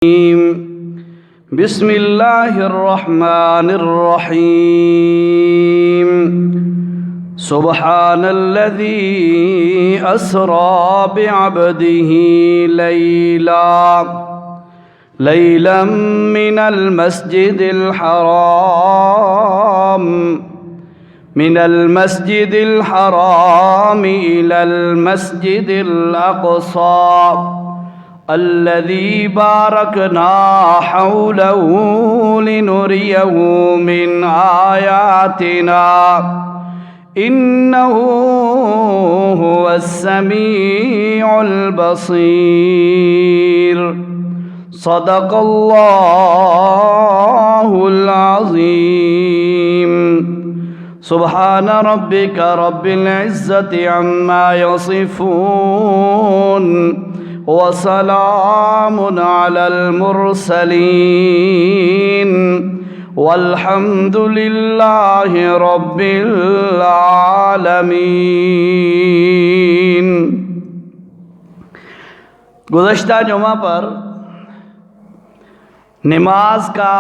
بسم الله الرحمن الرحيم سبحان الذي أسرى بعبده ليلا من المسجد الحرام إلى المسجد الأقصى الذي باركنا حوله لنريه من آياتنا إنه هو السميع البصير صدق الله العظيم سبحان ربك رب العزة عما يصفون وسلام على المرسلين والحمد لله رب العالمين۔ گزشتہ جمعہ پر نماز کا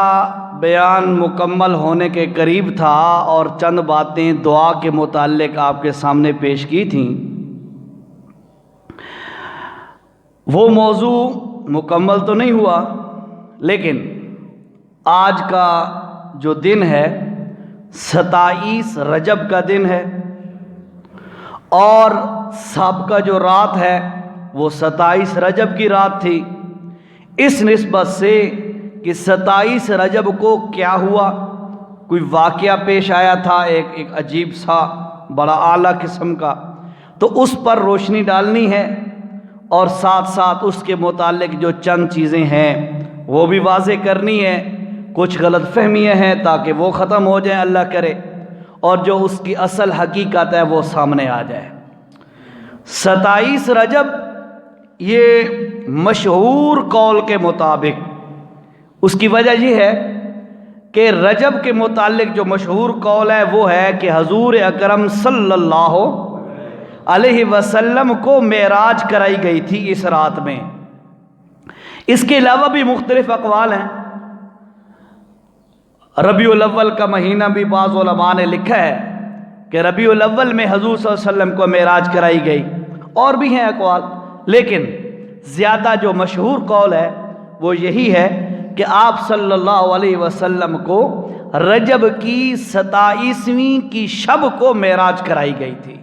بیان مکمل ہونے کے قریب تھا اور چند باتیں دعا کے متعلق آپ کے سامنے پیش کی تھیں۔ وہ موضوع مکمل تو نہیں ہوا، لیکن آج کا جو دن ہے 27 رجب کا دن ہے، اور سابقہ جو رات ہے وہ 27 رجب کی رات تھی۔ اس نسبت سے کہ 27 رجب کو کیا ہوا، کوئی واقعہ پیش آیا تھا ایک عجیب سا بڑا اعلیٰ قسم کا، تو اس پر روشنی ڈالنی ہے، اور ساتھ ساتھ اس کے متعلق جو چند چیزیں ہیں وہ بھی واضح کرنی ہے۔ کچھ غلط فہمیاں ہیں تاکہ وہ ختم ہو جائیں اللہ کرے، اور جو اس کی اصل حقیقت ہے وہ سامنے آ جائے۔ 27 رجب یہ مشہور قول کے مطابق، اس کی وجہ یہ ہے کہ رجب کے متعلق جو مشہور قول ہے وہ ہے کہ حضور اکرم صلی اللہ علیہ وسلم کو معراج کرائی گئی تھی اس رات میں۔ اس کے علاوہ بھی مختلف اقوال ہیں۔ ربیع الاول کا مہینہ بھی بعض علماء نے لکھا ہے کہ ربیع الاول میں حضور صلی اللہ علیہ وسلم کو معراج کرائی گئی، اور بھی ہیں اقوال، لیکن زیادہ جو مشہور قول ہے وہ یہی ہے کہ آپ صلی اللہ علیہ وسلم کو رجب کی 27ویں کی شب کو معراج کرائی گئی تھی۔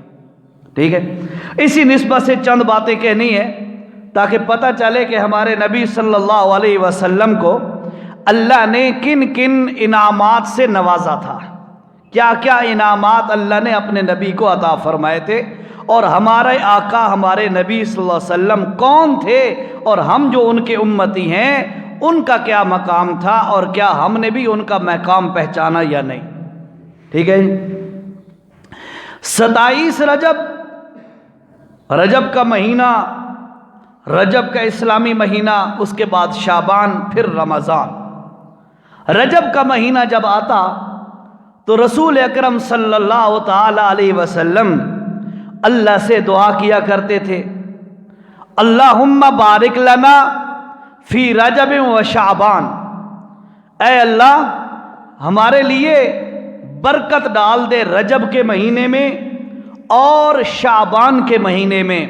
ٹھیک ہے، اسی نسبت سے چند باتیں کہنی ہے تاکہ پتہ چلے کہ ہمارے نبی صلی اللہ علیہ وسلم کو اللہ نے کن کن انعامات سے نوازا تھا، کیا کیا انعامات اللہ نے اپنے نبی کو عطا فرمائے تھے، اور ہمارے آقا ہمارے نبی صلی اللہ علیہ وسلم کون تھے، اور ہم جو ان کے امتی ہیں ان کا کیا مقام تھا، اور کیا ہم نے بھی ان کا مقام پہچانا یا نہیں۔ ٹھیک ہے، 27 رجب کا مہینہ، رجب کا اسلامی مہینہ، اس کے بعد شعبان، پھر رمضان۔ رجب کا مہینہ جب آتا تو رسول اکرم صلی اللہ تعالی علیہ وسلم اللہ سے دعا کیا کرتے تھے، اللہم بارک لنا فی رجب و شعبان، اے اللہ ہمارے لیے برکت ڈال دے رجب کے مہینے میں اور شعبان کے مہینے میں،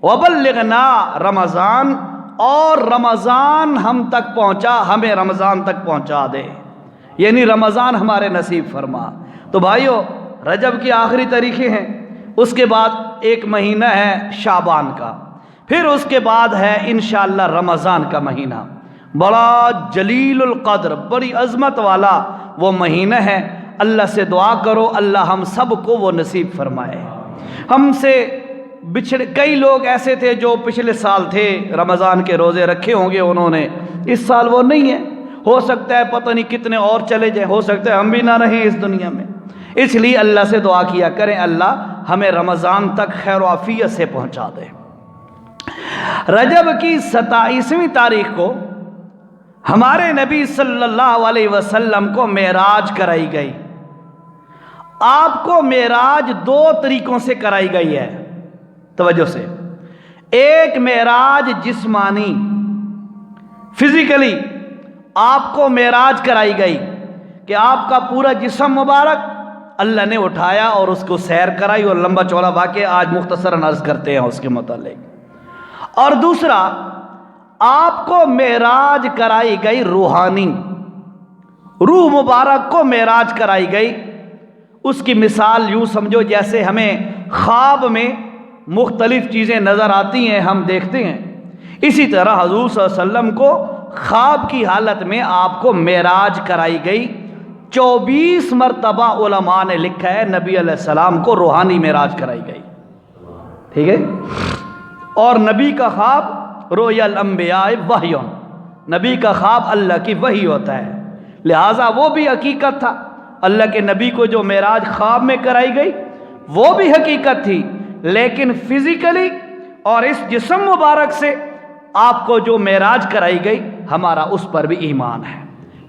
وبلغنا رمضان، اور رمضان ہم تک پہنچا، ہمیں رمضان تک پہنچا دے، یعنی رمضان ہمارے نصیب فرما۔ تو بھائیو، رجب کی آخری تاریخیں ہیں، اس کے بعد ایک مہینہ ہے شعبان کا، پھر اس کے بعد ہے انشاءاللہ رمضان کا مہینہ، بڑا جلیل القدر، بڑی عظمت والا وہ مہینہ ہے۔ اللہ سے دعا کرو اللہ ہم سب کو وہ نصیب فرمائے۔ ہم سے بچھڑے کئی لوگ ایسے تھے جو پچھلے سال تھے، رمضان کے روزے رکھے ہوں گے انہوں نے، اس سال وہ نہیں ہے، ہو سکتا ہے پتہ نہیں کتنے اور چلے جائیں، ہو سکتا ہے ہم بھی نہ رہیں اس دنیا میں۔ اس لیے اللہ سے دعا کیا کریں اللہ ہمیں رمضان تک خیر و عافیت سے پہنچا دے۔ رجب کی 27ویں تاریخ کو ہمارے نبی صلی اللہ علیہ وسلم کو معراج کرائی گئی۔ آپ کو معراج 2 طریقوں سے کرائی گئی ہے، توجہ سے۔ ایک معراج جسمانی، فزیکلی آپ کو معراج کرائی گئی کہ آپ کا پورا جسم مبارک اللہ نے اٹھایا اور اس کو سیر کرائی، اور لمبا چوڑا واقعہ آج مختصراً عرض کرتے ہیں اس کے متعلق۔ اور دوسرا، آپ کو معراج کرائی گئی روحانی، روح مبارک کو معراج کرائی گئی۔ اس کی مثال یوں سمجھو جیسے ہمیں خواب میں مختلف چیزیں نظر آتی ہیں، ہم دیکھتے ہیں، اسی طرح حضور صلی اللہ علیہ وسلم کو خواب کی حالت میں آپ کو معراج کرائی گئی۔ 24 مرتبہ علماء نے لکھا ہے نبی علیہ السلام کو روحانی معراج کرائی گئی، ٹھیک ہے۔ اور نبی کا خواب رؤیا الانبیاء وحی، نبی کا خواب اللہ کی وحی ہوتا ہے، لہٰذا وہ بھی حقیقت تھا۔ اللہ کے نبی کو جو معراج خواب میں کرائی گئی وہ بھی حقیقت تھی، لیکن فزیکلی اور اس جسم مبارک سے آپ کو جو معراج کرائی گئی ہمارا اس پر بھی ایمان ہے۔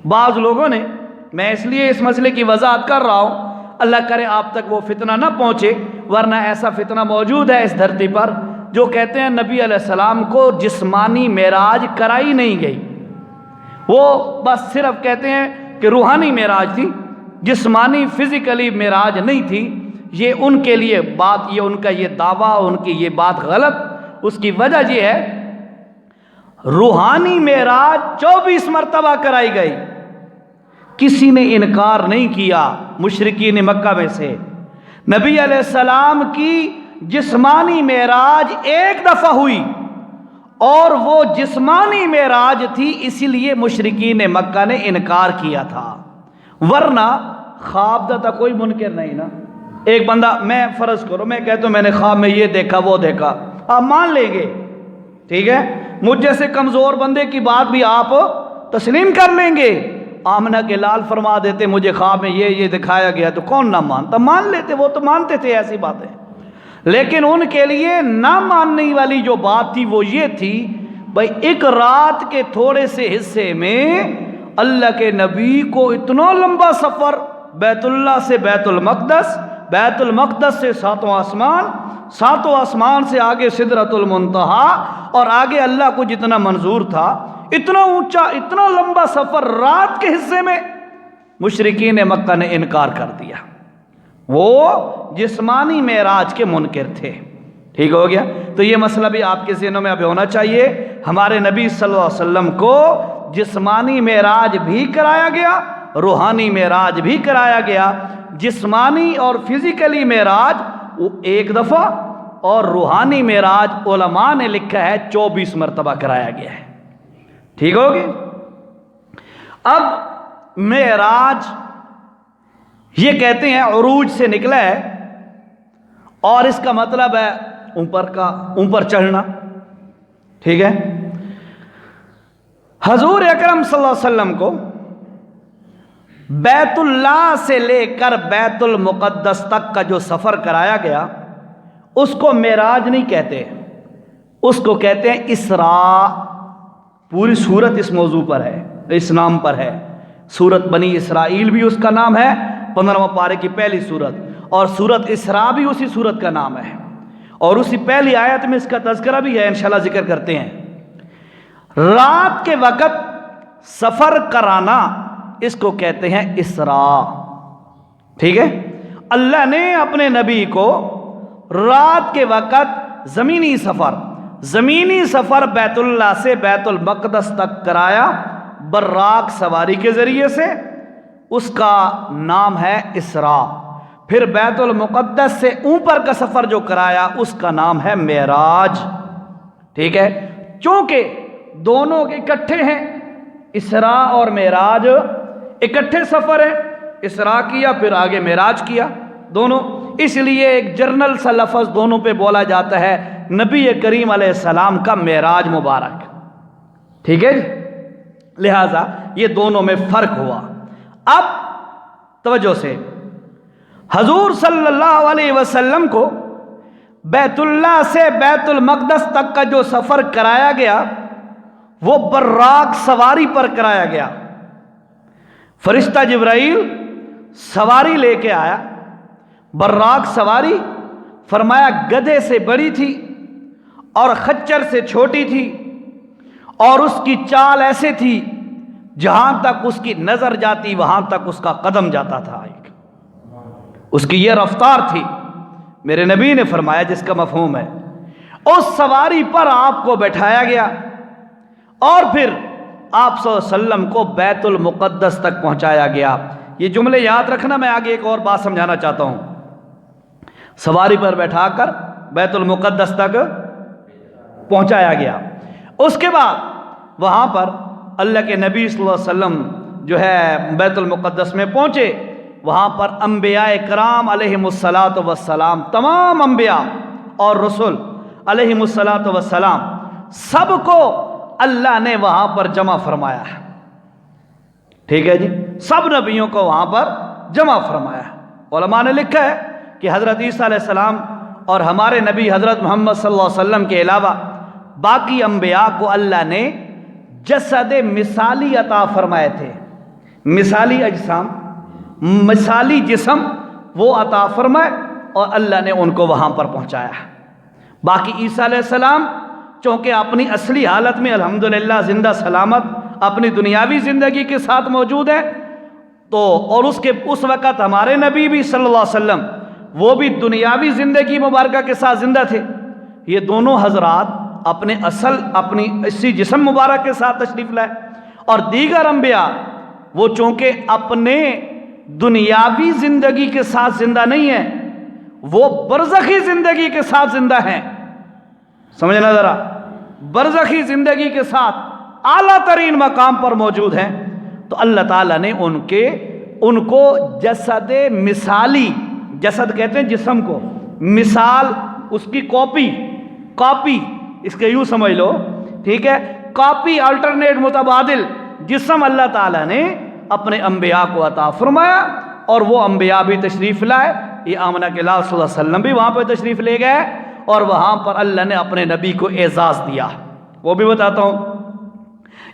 بعض لوگوں نے، میں اس لیے اس مسئلے کی وضاحت کر رہا ہوں، اللہ کرے آپ تک وہ فتنہ نہ پہنچے، ورنہ ایسا فتنہ موجود ہے اس دھرتی پر، جو کہتے ہیں نبی علیہ السلام کو جسمانی معراج کرائی نہیں گئی، وہ بس صرف کہتے ہیں کہ روحانی معراج تھی، جسمانی فزیکلی معراج نہیں تھی۔ یہ ان کے لیے بات، یہ ان کا یہ دعویٰ، ان کی یہ بات غلط۔ اس کی وجہ یہ ہے، روحانی معراج 24 مرتبہ کرائی گئی، کسی نے انکار نہیں کیا مشرکین مکہ میں سے۔ نبی علیہ السلام کی جسمانی معراج ایک دفعہ ہوئی، اور وہ جسمانی معراج تھی، اسی لیے مشرکین مکہ نے انکار کیا تھا، ورنہ خواب دا کوئی منکر نہیں نا۔ ایک بندہ، میں فرض کرو میں کہتا ہوں میں نے خواب میں یہ دیکھا وہ دیکھا، آپ مان لیں گے، ٹھیک ہے۔ مجھ جیسے کمزور بندے کی بات بھی آپ تسلیم کر لیں گے۔ آمنہ کے لال فرما دیتے مجھے خواب میں یہ دکھایا گیا، تو کون نہ مانتا، مان لیتے، وہ تو مانتے تھے ایسی باتیں۔ لیکن ان کے لیے نہ ماننے والی جو بات تھی وہ یہ تھی، بھائی ایک رات کے تھوڑے سے حصے میں اللہ کے نبی کو اتنا لمبا سفر، بیت اللہ سے بیت المقدس، بیت المقدس سے ساتوں آسمان، ساتوں آسمان سے آگے سدرۃ المنتہا، اور آگے اللہ کو جتنا منظور تھا، اتنا اونچا اتنا لمبا سفر رات کے حصے میں مشرکین مکہ نے انکار کر دیا۔ وہ جسمانی معراج کے منکر تھے، ٹھیک ہو گیا۔ تو یہ مسئلہ بھی آپ کے ذہنوں میں اب ہونا چاہیے، ہمارے نبی صلی اللہ علیہ وسلم کو جسمانی معراج بھی کرایا گیا، روحانی معراج بھی کرایا گیا۔ جسمانی اور فزیکلی معراج وہ ایک دفعہ، اور روحانی معراج علماء نے لکھا ہے 24 مرتبہ کرایا گیا ہے، ٹھیک ہو گیا۔ اب معراج یہ کہتے ہیں عروج سے نکلا ہے، اور اس کا مطلب ہے اوپر چڑھنا، ٹھیک ہے۔ حضور اکرم صلی اللہ علیہ وسلم کو بیت اللہ سے لے کر بیت المقدس تک کا جو سفر کرایا گیا اس کو معراج نہیں کہتے، اس کو کہتے ہیں اسراء۔ پوری سورت اس موضوع پر ہے، اس نام پر ہے۔ سورت بنی اسرائیل بھی اس کا نام ہے، 15واں پارے کی پہلی سورت، اور سورت اسراء بھی اسی سورت کا نام ہے، اور اسی پہلی آیت میں اس کا تذکرہ بھی ہے، انشاءاللہ ذکر کرتے ہیں۔ رات کے وقت سفر کرانا اس کو کہتے ہیں اسراء، ٹھیک ہے۔ اللہ نے اپنے نبی کو رات کے وقت زمینی سفر بیت اللہ سے بیت المقدس تک کرایا، براق سواری کے ذریعے سے، اس کا نام ہے اسراء۔ پھر بیت المقدس سے اوپر کا سفر جو کرایا اس کا نام ہے معراج، ٹھیک ہے۔ چونکہ دونوں اکٹھے ہیں، اسراء اور معراج اکٹھے سفر ہے، اسراء کیا پھر آگے معراج کیا دونوں، اس لیے ایک جرنل سا لفظ دونوں پہ بولا جاتا ہے، نبی کریم علیہ السلام کا معراج مبارک، ٹھیک ہے جی۔ لہذا یہ دونوں میں فرق ہوا۔ اب توجہ سے، حضور صلی اللہ علیہ وسلم کو بیت اللہ سے بیت المقدس تک کا جو سفر کرایا گیا وہ براق سواری پر کرایا گیا۔ فرشتہ جبرائیل سواری لے کے آیا، براق سواری، فرمایا گدھے سے بڑی تھی اور خچر سے چھوٹی تھی، اور اس کی چال ایسے تھی جہاں تک اس کی نظر جاتی وہاں تک اس کا قدم جاتا تھا، اس کی یہ رفتار تھی۔ میرے نبی نے فرمایا جس کا مفہوم ہے، اس سواری پر آپ کو بٹھایا گیا اور پھر آپ صلی اللہ علیہ وسلم کو بیت المقدس تک پہنچایا گیا۔ یہ جملے یاد رکھنا، میں آگے ایک اور بات سمجھانا چاہتا ہوں۔ سواری پر بیٹھا کر بیت المقدس تک پہنچایا گیا، اس کے بعد وہاں پر اللہ کے نبی صلی اللہ علیہ وسلم جو ہے بیت المقدس میں پہنچے۔ وہاں پر انبیاء کرام علیہم الصلاۃ والسلام، تمام انبیاء اور رسول علیہم الصلاۃ والسلام، سب کو اللہ نے وہاں پر جمع فرمایا ہے۔ ٹھیک ہے جی، سب نبیوں کو وہاں پر جمع فرمایا ہے۔ علماء نے لکھا ہے کہ حضرت عیسیٰ علیہ السلام اور ہمارے نبی حضرت محمد صلی اللہ علیہ وسلم کے علاوہ باقی انبیاء کو اللہ نے جسد مثالی عطا فرمائے تھے، مثالی اجسام، مثالی جسم وہ عطا فرمائے اور اللہ نے ان کو وہاں پر پہنچایا۔ باقی عیسیٰ علیہ السلام چونکہ اپنی اصلی حالت میں الحمدللہ زندہ سلامت اپنی دنیاوی زندگی کے ساتھ موجود ہے، تو اور اس وقت ہمارے نبی بھی صلی اللہ علیہ وسلم وہ بھی دنیاوی زندگی مبارکہ کے ساتھ زندہ تھے۔ یہ دونوں حضرات اپنے اسی جسم مبارک کے ساتھ تشریف لائے، اور دیگر انبیاء وہ چونکہ اپنے دنیاوی زندگی کے ساتھ زندہ نہیں ہیں، وہ برزخی زندگی کے ساتھ زندہ ہیں۔ سمجھنا ذرا، برزخی زندگی کے ساتھ اعلیٰ ترین مقام پر موجود ہیں، تو اللہ تعالیٰ نے ان کو جسد مثالی، جسد کہتے ہیں جسم کو، مثال اس کی کاپی اس کے یوں سمجھ لو، ٹھیک ہے، کاپی الٹرنیٹ متبادل جسم اللہ تعالیٰ نے اپنے انبیاء کو عطا فرمایا، اور وہ انبیاء بھی تشریف لائے۔ یہ آمنہ کے لال صلی اللہ علیہ وسلم بھی وہاں پہ تشریف لے گئے، اور وہاں پر اللہ نے اپنے نبی کو اعزاز دیا، وہ بھی بتاتا ہوں۔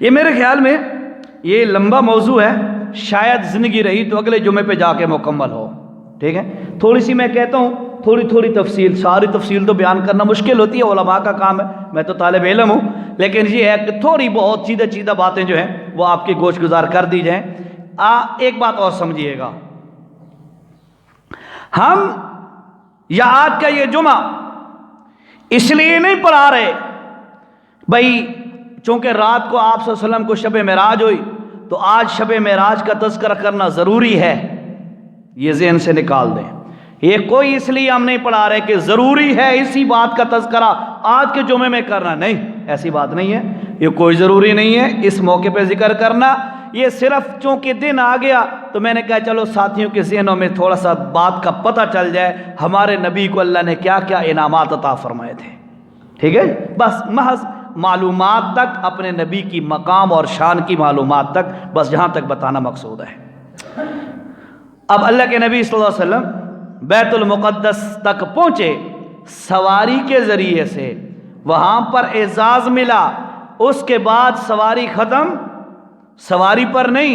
یہ میرے خیال میں یہ لمبا موضوع ہے، شاید زندگی رہی تو اگلے جمعے پہ جا کے مکمل ہو، ٹھیک ہے۔ تھوڑی سی میں کہتا ہوں، تھوڑی تفصیل، ساری تفصیل تو بیان کرنا مشکل ہوتی ہے، علماء کا کام ہے، میں تو طالب علم ہوں، لیکن یہ ہے کہ تھوڑی بہت سیدھا باتیں جو ہیں وہ آپ کی گوش گزار کر دی جائیں۔ ایک بات اور سمجھیے گا، ہم یا آج کا یہ جمعہ اس لیے نہیں پڑھا رہے بھائی چونکہ رات کو آپ صلی اللہ علیہ وسلم کو شب معراج ہوئی تو آج شب معراج کا تذکرہ کرنا ضروری ہے، یہ ذہن سے نکال دیں۔ یہ کوئی اس لیے ہم نہیں پڑھا رہے کہ ضروری ہے اسی بات کا تذکرہ آج کے جمعے میں کرنا، نہیں، ایسی بات نہیں ہے، یہ کوئی ضروری نہیں ہے اس موقع پہ ذکر کرنا۔ یہ صرف چونکہ دن آ گیا تو میں نے کہا چلو ساتھیوں کے ذہنوں میں تھوڑا سا بات کا پتہ چل جائے، ہمارے نبی کو اللہ نے کیا کیا انعامات عطا فرمائے تھے، ٹھیک ہے، بس محض معلومات تک، اپنے نبی کی مقام اور شان کی معلومات تک، بس جہاں تک بتانا مقصود ہے۔ اب اللہ کے نبی صلی اللہ علیہ وسلم بیت المقدس تک پہنچے سواری کے ذریعے سے، وہاں پر اعزاز ملا، اس کے بعد سواری ختم، سواری پر نہیں،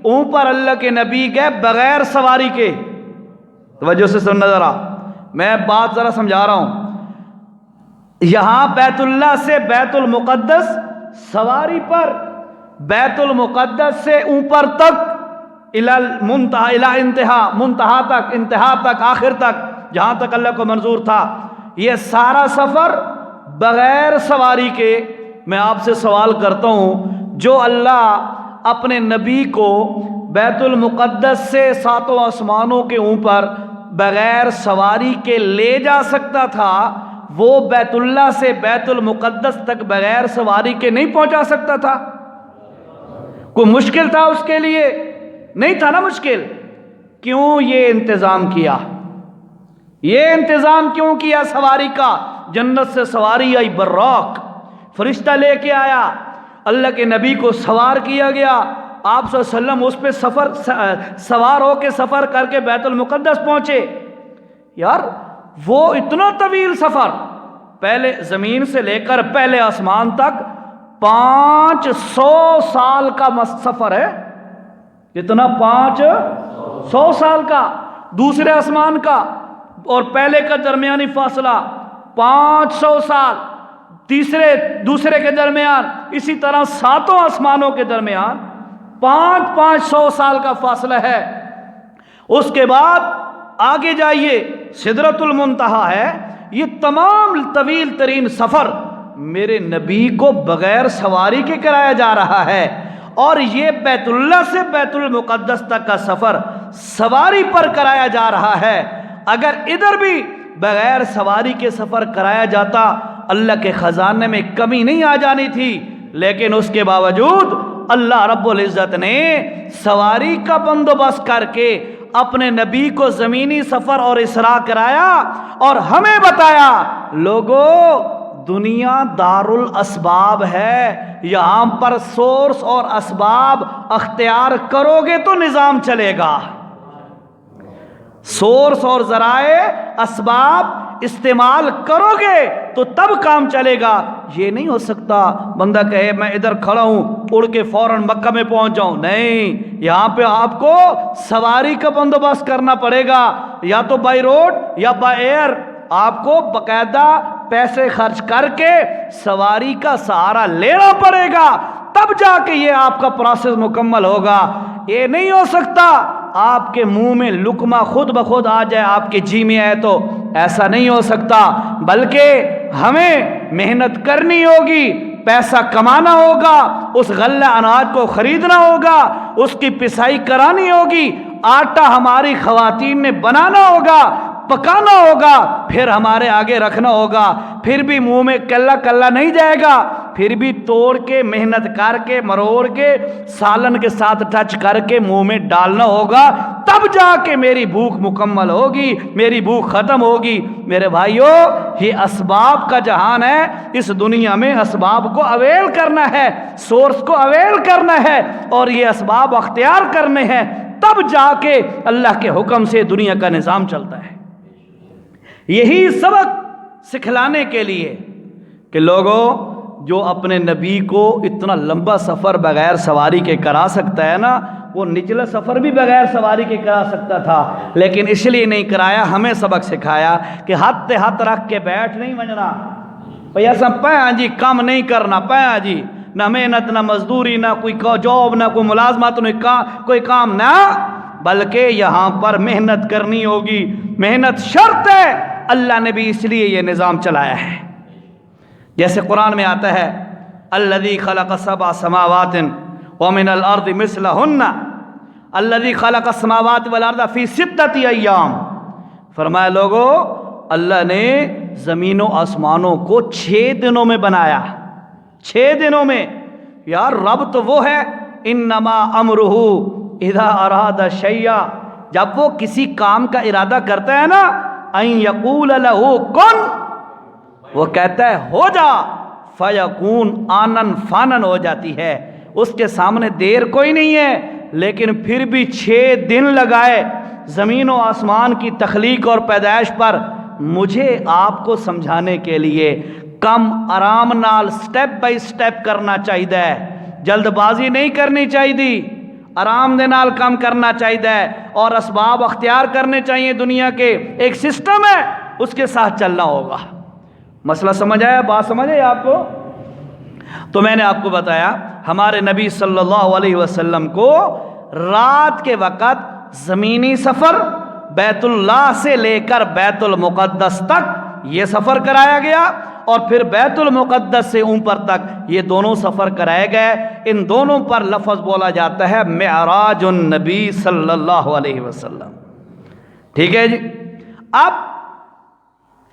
اوپر اللہ کے نبی گئے بغیر سواری کے۔ توجہ سے سننا ذرا، میں بات ذرا سمجھا رہا ہوں۔ یہاں بیت اللہ سے بیت المقدس سواری پر، بیت المقدس سے اوپر تک منتہا تک، آخر تک، جہاں تک اللہ کو منظور تھا، یہ سارا سفر بغیر سواری کے۔ میں آپ سے سوال کرتا ہوں، جو اللہ اپنے نبی کو بیت المقدس سے ساتوں آسمانوں کے اوپر بغیر سواری کے لے جا سکتا تھا، وہ بیت اللہ سے بیت المقدس تک بغیر سواری کے نہیں پہنچا سکتا تھا؟ کوئی مشکل تھا اس کے لیے؟ نہیں تھا نا مشکل۔ کیوں یہ انتظام کیا؟ یہ انتظام کیوں کیا سواری کا؟ جنت سے سواری آئی براق، فرشتہ لے کے آیا، اللہ کے نبی کو سوار کیا گیا، آپ صلی اللہ علیہ وسلم اس پہ سوار ہو کے سفر کر کے بیت المقدس پہنچے۔ یار وہ اتنا طویل سفر، پہلے زمین سے لے کر پہلے آسمان تک 500 سال کا سفر ہے، کتنا؟ 500 سال کا، دوسرے آسمان کا اور پہلے کا درمیانی فاصلہ 500 سال، دوسرے کے درمیان، اسی طرح 7 آسمانوں کے درمیان 500 سال کا فاصلہ ہے۔ اس کے بعد آگے جائیے، سدرۃ المنتہا ہے۔ یہ تمام طویل ترین سفر میرے نبی کو بغیر سواری کے کرایا جا رہا ہے، اور یہ بیت اللہ سے بیت المقدس تک کا سفر سواری پر کرایا جا رہا ہے۔ اگر ادھر بھی بغیر سواری کے سفر کرایا جاتا، اللہ کے خزانے میں کمی نہیں آ جانی تھی، لیکن اس کے باوجود اللہ رب العزت نے سواری کا بندوبست کر کے اپنے نبی کو زمینی سفر اور اسراء کرایا، اور ہمیں بتایا لوگو دنیا دار الاسباب ہے، یہاں پر سورس اور اسباب اختیار کرو گے تو نظام چلے گا۔ سورس اور ذرائع اسباب استعمال کرو گے تو تب کام چلے گا۔ یہ نہیں ہو سکتا بندہ کہے میں ادھر کھڑا ہوں اڑ کے فوراً مکہ میں پہنچ جاؤں، نہیں، یہاں پہ آپ کو سواری کا بندوبست کرنا پڑے گا، یا تو بائی روڈ یا بائی ایئر، آپ کو باقاعدہ پیسے خرچ کر کے سواری کا سہارا لینا پڑے گا، تب جا کے یہ آپ کا پروسیس مکمل ہوگا۔ یہ نہیں ہو سکتا آپ کے منہ میں لقمہ خود بخود آ جائے، آپ کے جی میں آئے، تو ایسا نہیں ہو سکتا، بلکہ ہمیں محنت کرنی ہوگی، پیسہ کمانا ہوگا، اس غلہ اناج کو خریدنا ہوگا، اس کی پسائی کرانی ہوگی، آٹا ہماری خواتین نے بنانا ہوگا، پکانا ہوگا، پھر ہمارے آگے رکھنا ہوگا، پھر بھی منہ میں کلا نہیں جائے گا، پھر بھی توڑ کے محنت کر کے مروڑ کے سالن کے ساتھ ٹچ کر کے منہ میں ڈالنا ہوگا، تب جا کے میری بھوک مکمل ہوگی، میری بھوک ختم ہوگی۔ میرے بھائیو، یہ اسباب کا جہان ہے، اس دنیا میں اسباب کو اویل کرنا ہے، سورس کو اویل کرنا ہے، اور یہ اسباب اختیار کرنے ہیں، تب جا کے اللہ کے حکم سے دنیا کا نظام چلتا ہے۔ یہی سبق سکھلانے کے لیے کہ لوگوں، جو اپنے نبی کو اتنا لمبا سفر بغیر سواری کے کرا سکتا ہے نا، وہ نچلا سفر بھی بغیر سواری کے کرا سکتا تھا، لیکن اس لیے نہیں کرایا، ہمیں سبق سکھایا کہ ہاتھ رکھ کے بیٹھ نہیں منجنا، پیسہ پایا جی کام نہیں کرنا، پایا جی نہ محنت نہ مزدوری نہ کوئی جاب نہ کوئی ملازمت نہ کوئی کام، نہ، بلکہ یہاں پر محنت کرنی ہوگی، محنت شرط ہے۔ اللہ نے بھی اس لیے یہ نظام چلایا ہے، جیسے قرآن میں آتا ہے الذی خلق 7 سماوات ومن الارض مثلہن الذی خلق السماوات والارض فی 6 ایام، فرمایا لوگو اللہ نے زمین و آسمانوں کو 6 دنوں میں بنایا، 6 دنوں میں۔ یار رب تو وہ ہے، انما امرہ اذا اراد شیئا، جب وہ کسی کام کا ارادہ کرتا ہے نا، ان یقول لہ کن، وہ کہتا ہے ہو جا، فیکون، آنن فانن ہو جاتی ہے، اس کے سامنے دیر کوئی نہیں ہے۔ لیکن پھر بھی 6 دن لگائے زمین و آسمان کی تخلیق اور پیدائش پر، مجھے آپ کو سمجھانے کے لیے کم آرام نال سٹیپ بائی سٹیپ کرنا چاہیے، جلد بازی نہیں کرنی چاہیے، آرام دے نال کام کرنا چاہیے، اور اسباب اختیار کرنے چاہیے، دنیا کے ایک سسٹم ہے اس کے ساتھ چلنا ہوگا۔ مسئلہ سمجھ آیا، بات سمجھ آئی آپ کو؟ تو میں نے آپ کو بتایا ہمارے نبی صلی اللہ علیہ وسلم کو رات کے وقت زمینی سفر بیت اللہ سے لے کر بیت المقدس تک یہ سفر کرایا گیا، اور پھر بیت المقدس سے اوپر تک یہ دونوں سفر کرائے گئے۔ ان دونوں پر لفظ بولا جاتا ہے معراج النبی صلی اللہ علیہ وسلم، ٹھیک ہے جی۔ اب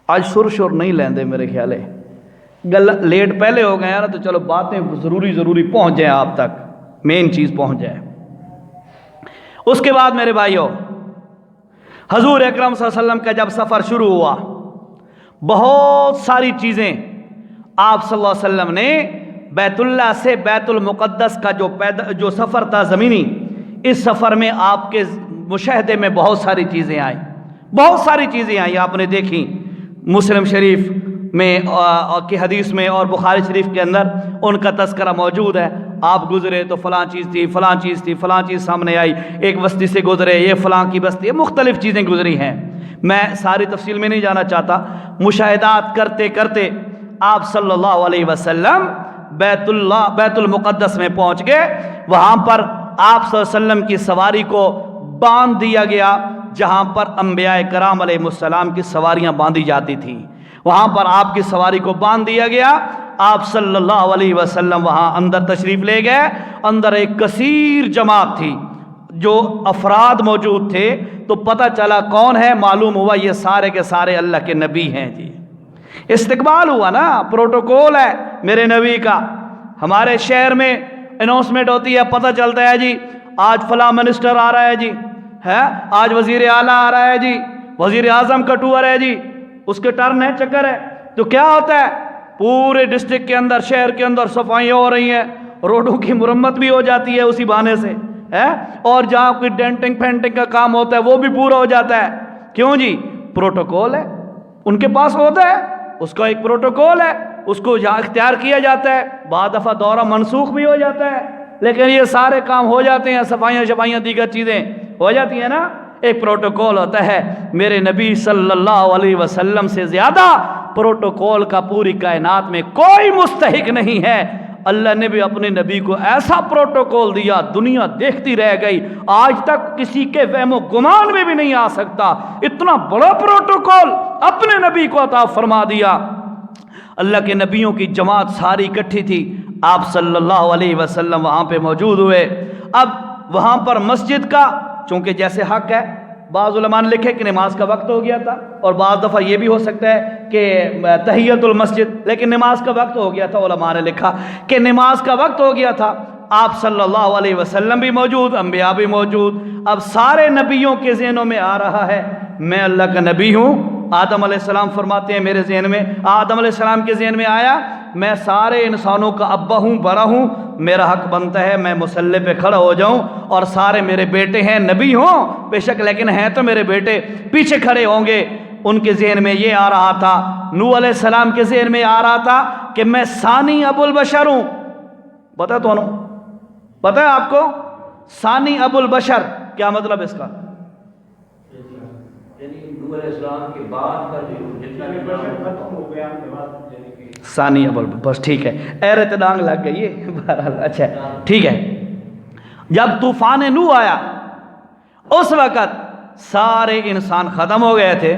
آج شور نہیں لیندے، میرے خیال ہے لیٹ پہلے ہو گئے ہیں نا، تو چلو باتیں ضروری پہنچ جائیں آپ تک، مین چیز پہنچ جائے۔ اس کے بعد میرے بھائیوں، حضور اکرم صلی اللہ علیہ وسلم کا جب سفر شروع ہوا، بہت ساری چیزیں آپ صلی اللہ علیہ وسلم نے بیت اللہ سے بیت المقدس کا جو سفر تھا زمینی، اس سفر میں آپ کے مشاہدے میں بہت ساری چیزیں آئیں، بہت ساری چیزیں آئیں، آپ نے دیکھی۔ مسلم شریف میں کی حدیث میں اور بخاری شریف کے اندر ان کا تذکرہ موجود ہے۔ آپ گزرے تو فلاں چیز تھی، فلاں چیز تھی، فلاں چیز سامنے آئی، ایک بستی سے گزرے، یہ فلاں کی بستی، مختلف چیزیں گزری ہیں۔ میں ساری تفصیل میں نہیں جانا چاہتا، مشاہدات کرتے کرتے آپ صلی اللہ علیہ وسلم بیت المقدس میں پہنچ گئے. وہاں پر آپ صلی اللہ علیہ وسلم کی سواری کو باندھ دیا گیا جہاں پر انبیاء کرام علیہ السلام کی سواریاں باندھی جاتی تھیں. وہاں پر آپ کی سواری کو باندھ دیا گیا. آپ صلی اللہ علیہ وسلم وہاں اندر تشریف لے گئے. اندر ایک کثیر جماعت تھی, جو افراد موجود تھے تو پتہ چلا کون ہے, معلوم ہوا یہ سارے کے سارے اللہ کے نبی ہیں. جی استقبال ہوا نا, پروٹوکول ہے میرے نبی کا. ہمارے شہر میں اناؤنسمنٹ ہوتی ہے, پتہ چلتا ہے جی آج فلاں منسٹر آ رہا ہے جی, ہے آج وزیر اعلیٰ آ رہا ہے جی, وزیر اعظم کا ٹور ہے جی, اس کے ٹرن ہے, چکر ہے. تو کیا ہوتا ہے, پورے ڈسٹرکٹ کے اندر, شہر کے اندر صفائیاں ہو رہی ہیں, روڈوں کی مرمت بھی ہو جاتی ہے اسی بہانے سے, ہے اور جہاں کوئی ڈینٹنگ پینٹنگ کا کام ہوتا ہے وہ بھی پورا ہو جاتا ہے. کیوں جی؟ پروٹوکول ہے ان کے پاس ہوتا ہے, اس کا ایک پروٹوکول ہے, اس کو جہاں اختیار کیا جاتا ہے. بعض دفعہ دورہ منسوخ بھی ہو جاتا ہے, لیکن یہ سارے کام ہو جاتے ہیں, صفائیاں شفائیاں دیگر چیزیں ہو جاتی ہیں نا. ایک پروٹوکول ہوتا ہے. میرے نبی صلی اللہ علیہ وسلم سے زیادہ پروٹوکول کا پوری کائنات میں کوئی مستحق نہیں ہے. اللہ نے بھی اپنے نبی کو ایسا پروٹوکول دیا, دنیا دیکھتی رہ گئی, آج تک کسی کے وہم و گمان میں بھی نہیں آ سکتا. اتنا بڑا پروٹوکول اپنے نبی کو عطا فرما دیا. اللہ کے نبیوں کی جماعت ساری اکٹھی تھی. آپ صلی اللہ علیہ وسلم وہاں پہ موجود ہوئے. اب وہاں پر مسجد کا چونکہ جیسے حق ہے, بعض علماء نے لکھے کہ نماز کا وقت ہو گیا تھا, اور بعض دفعہ یہ بھی ہو سکتا ہے کہ تحیت المسجد, لیکن نماز کا وقت ہو گیا تھا. علماء نے لکھا کہ نماز کا وقت ہو گیا تھا. آپ صلی اللہ علیہ وسلم بھی موجود, انبیاء بھی موجود. اب سارے نبیوں کے ذہنوں میں آ رہا ہے میں اللہ کا نبی ہوں. آدم علیہ السلام فرماتے ہیں میرے ذہن میں, آدم علیہ السلام کے ذہن میں آیا میں سارے انسانوں کا ابا ہوں, بڑا ہوں, میرا حق بنتا ہے میں مصلی پہ کھڑا ہو جاؤں, اور سارے میرے بیٹے ہیں, نبی ہوں بے شک لیکن ہیں تو میرے بیٹے, پیچھے کھڑے ہوں گے. ان کے ذہن میں یہ آ رہا تھا. نوح علیہ السلام کے ذہن میں آ رہا تھا کہ میں ثانی ابو البشر ہوں. پتہ تو انہوں پتہ ہے آپ کو ثانی ابو البشر کیا مطلب اس کا؟ ثانی ابو البشر, بس ٹھیک ہے, ایرت ڈانگ لگ گئی ہے بہرحال. اچھا ٹھیک ہے. جب طوفان نوح آیا اس وقت سارے انسان ختم ہو گئے تھے.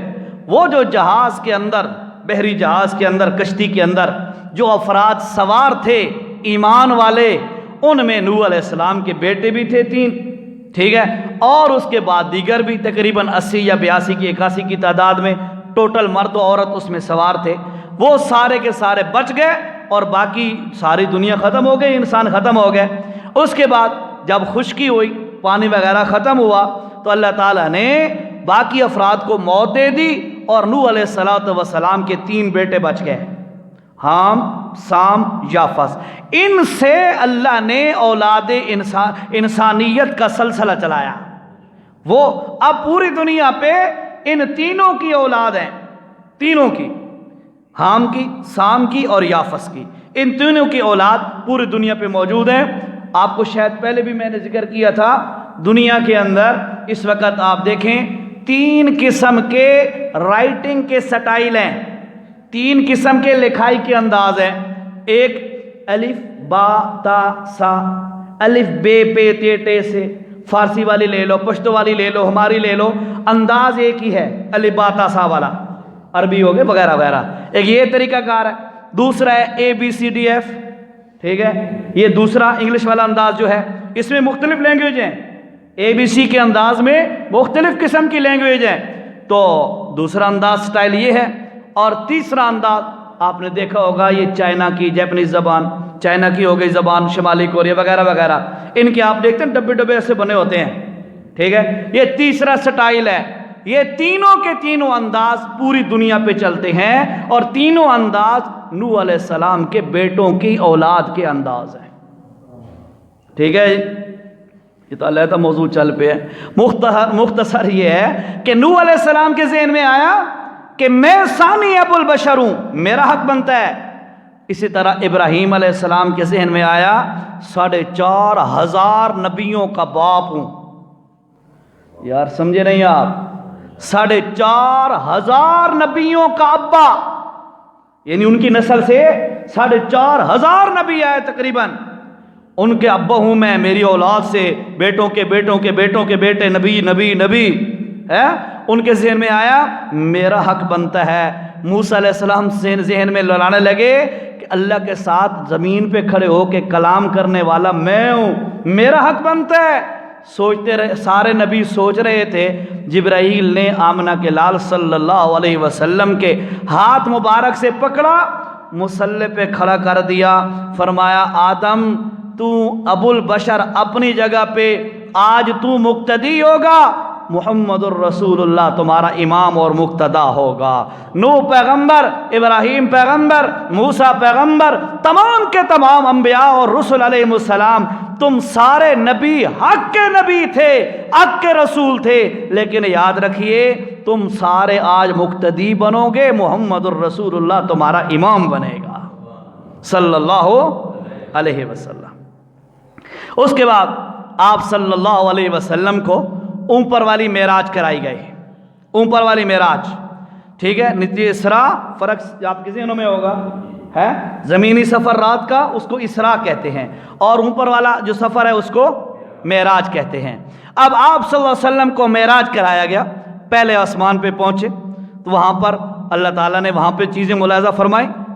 وہ جو جہاز کے اندر, بحری جہاز کے اندر, کشتی کے اندر جو افراد سوار تھے ایمان والے, ان میں نوح علیہ السلام کے بیٹے بھی تھے 3, ٹھیک ہے, اور اس کے بعد دیگر بھی تقریباً 80 یا 82 کی 81 کی تعداد میں ٹوٹل مرد و عورت اس میں سوار تھے. وہ سارے کے سارے بچ گئے اور باقی ساری دنیا ختم ہو گئی, انسان ختم ہو گئے. اس کے بعد جب خشکی ہوئی, پانی وغیرہ ختم ہوا, تو اللہ تعالیٰ نے باقی افراد کو موت دے دی, اور نوح علیہ السلام کے 3 بیٹے بچ گئے, حام, سام, یافس. ان سے اللہ نے اولاد انسانیت کا سلسلہ چلایا. وہ اب پوری دنیا پہ ان تینوں کی اولاد ہیں, تینوں کی, حام کی, سام کی اور یافس کی. ان تینوں کی اولاد پوری دنیا پہ موجود ہیں. آپ کو شاید پہلے بھی میں نے ذکر کیا تھا, دنیا کے اندر اس وقت آپ دیکھیں 3 قسم کے رائٹنگ کے سٹائل ہیں, 3 قسم کے لکھائی کے انداز ہیں. ایک الف با تا سا, الف بے پے تے ٹے سے, فارسی والی لے لو, پشتو والی لے لو, ہماری لے لو, انداز ایک ہی ہے, الف با تا سا والا, عربی ہو گئے وغیرہ وغیرہ. ایک یہ طریقہ کار ہے. دوسرا ہے اے بی سی ڈی ایف, ٹھیک ہے, یہ دوسرا انگلش والا انداز جو ہے. اس میں مختلف لینگویج ہیں, اے بی سی کے انداز میں مختلف قسم کی لینگویج ہیں. تو دوسرا انداز سٹائل یہ ہے. اور تیسرا انداز آپ نے دیکھا ہوگا یہ چائنا کی, جیپنیز زبان, چائنا کی ہو گئی زبان, شمالی کوریا وغیرہ وغیرہ, ان کے آپ دیکھتے ہیں ڈبے ڈبے ایسے بنے ہوتے ہیں, ٹھیک ہے. یہ تیسرا سٹائل ہے. یہ تینوں کے تینوں انداز پوری دنیا پہ چلتے ہیں, اور تینوں انداز نوح علیہ السلام کے بیٹوں کی اولاد کے انداز ہیں, ٹھیک ہے. یہ تو علیحدہ موضوع چل پہ ہے. مختصر یہ ہے کہ نوح علیہ السلام کے ذہن میں آیا کہ میں ثانی ابو البشر ہوں, میرا حق بنتا ہے. اسی طرح ابراہیم علیہ السلام کے ذہن میں آیا 4,500 نبیوں کا باپ ہوں. یار سمجھے نہیں آپ, 4,500 نبیوں کا ابا, یعنی ان کی نسل سے 4,500 نبی آئے تقریباً. ان کے ابا ہوں میں، میری اولاد سے بیٹوں کے بیٹوں کے بیٹوں کے بیٹے نبی نبی نبی ہے. ان کے ذہن میں آیا میرا حق بنتا ہے. موسیٰ علیہ السلام ذہن میں لانے لگے کہ اللہ کے ساتھ زمین پہ کھڑے ہو کے کلام کرنے والا میں ہوں، میرا حق بنتا ہے. سوچتے رہے، سارے نبی سوچ رہے تھے. جبرائیل نے آمنہ کے لال صلی اللہ علیہ وسلم کے ہاتھ مبارک سے پکڑا، مصلی پہ کھڑا کر دیا. فرمایا آدم تو ابو البشر اپنی جگہ پہ، آج تو مقتدی ہوگا، محمد الرسول اللہ تمہارا امام اور مقتدا ہوگا. نوح پیغمبر، ابراہیم پیغمبر، موسیٰ پیغمبر، تمام کے تمام انبیاء اور رسل علیہ السلام، تم سارے نبی حق کے نبی تھے، حق کے رسول تھے. لیکن یاد رکھیے تم سارے آج مقتدی بنو گے، محمد الرسول اللہ تمہارا امام بنے گا صلی اللہ علیہ وسلم. اس کے بعد آپ صلی اللہ علیہ وسلم کو اوپر والی معراج کرائی گئی. اوپر والی معراج ٹھیک ہے. نتی اسراء فرق آپ کے ذہنوں میں ہوگا ہے، زمینی سفر رات کا اس کو اسراء کہتے ہیں، اور اوپر والا جو سفر ہے اس کو معراج کہتے ہیں. اب آپ صلی اللہ علیہ وسلم کو معراج کرایا گیا. پہلے آسمان پہ پہنچے تو وہاں پر اللہ تعالیٰ نے وہاں پہ چیزیں ملاحظہ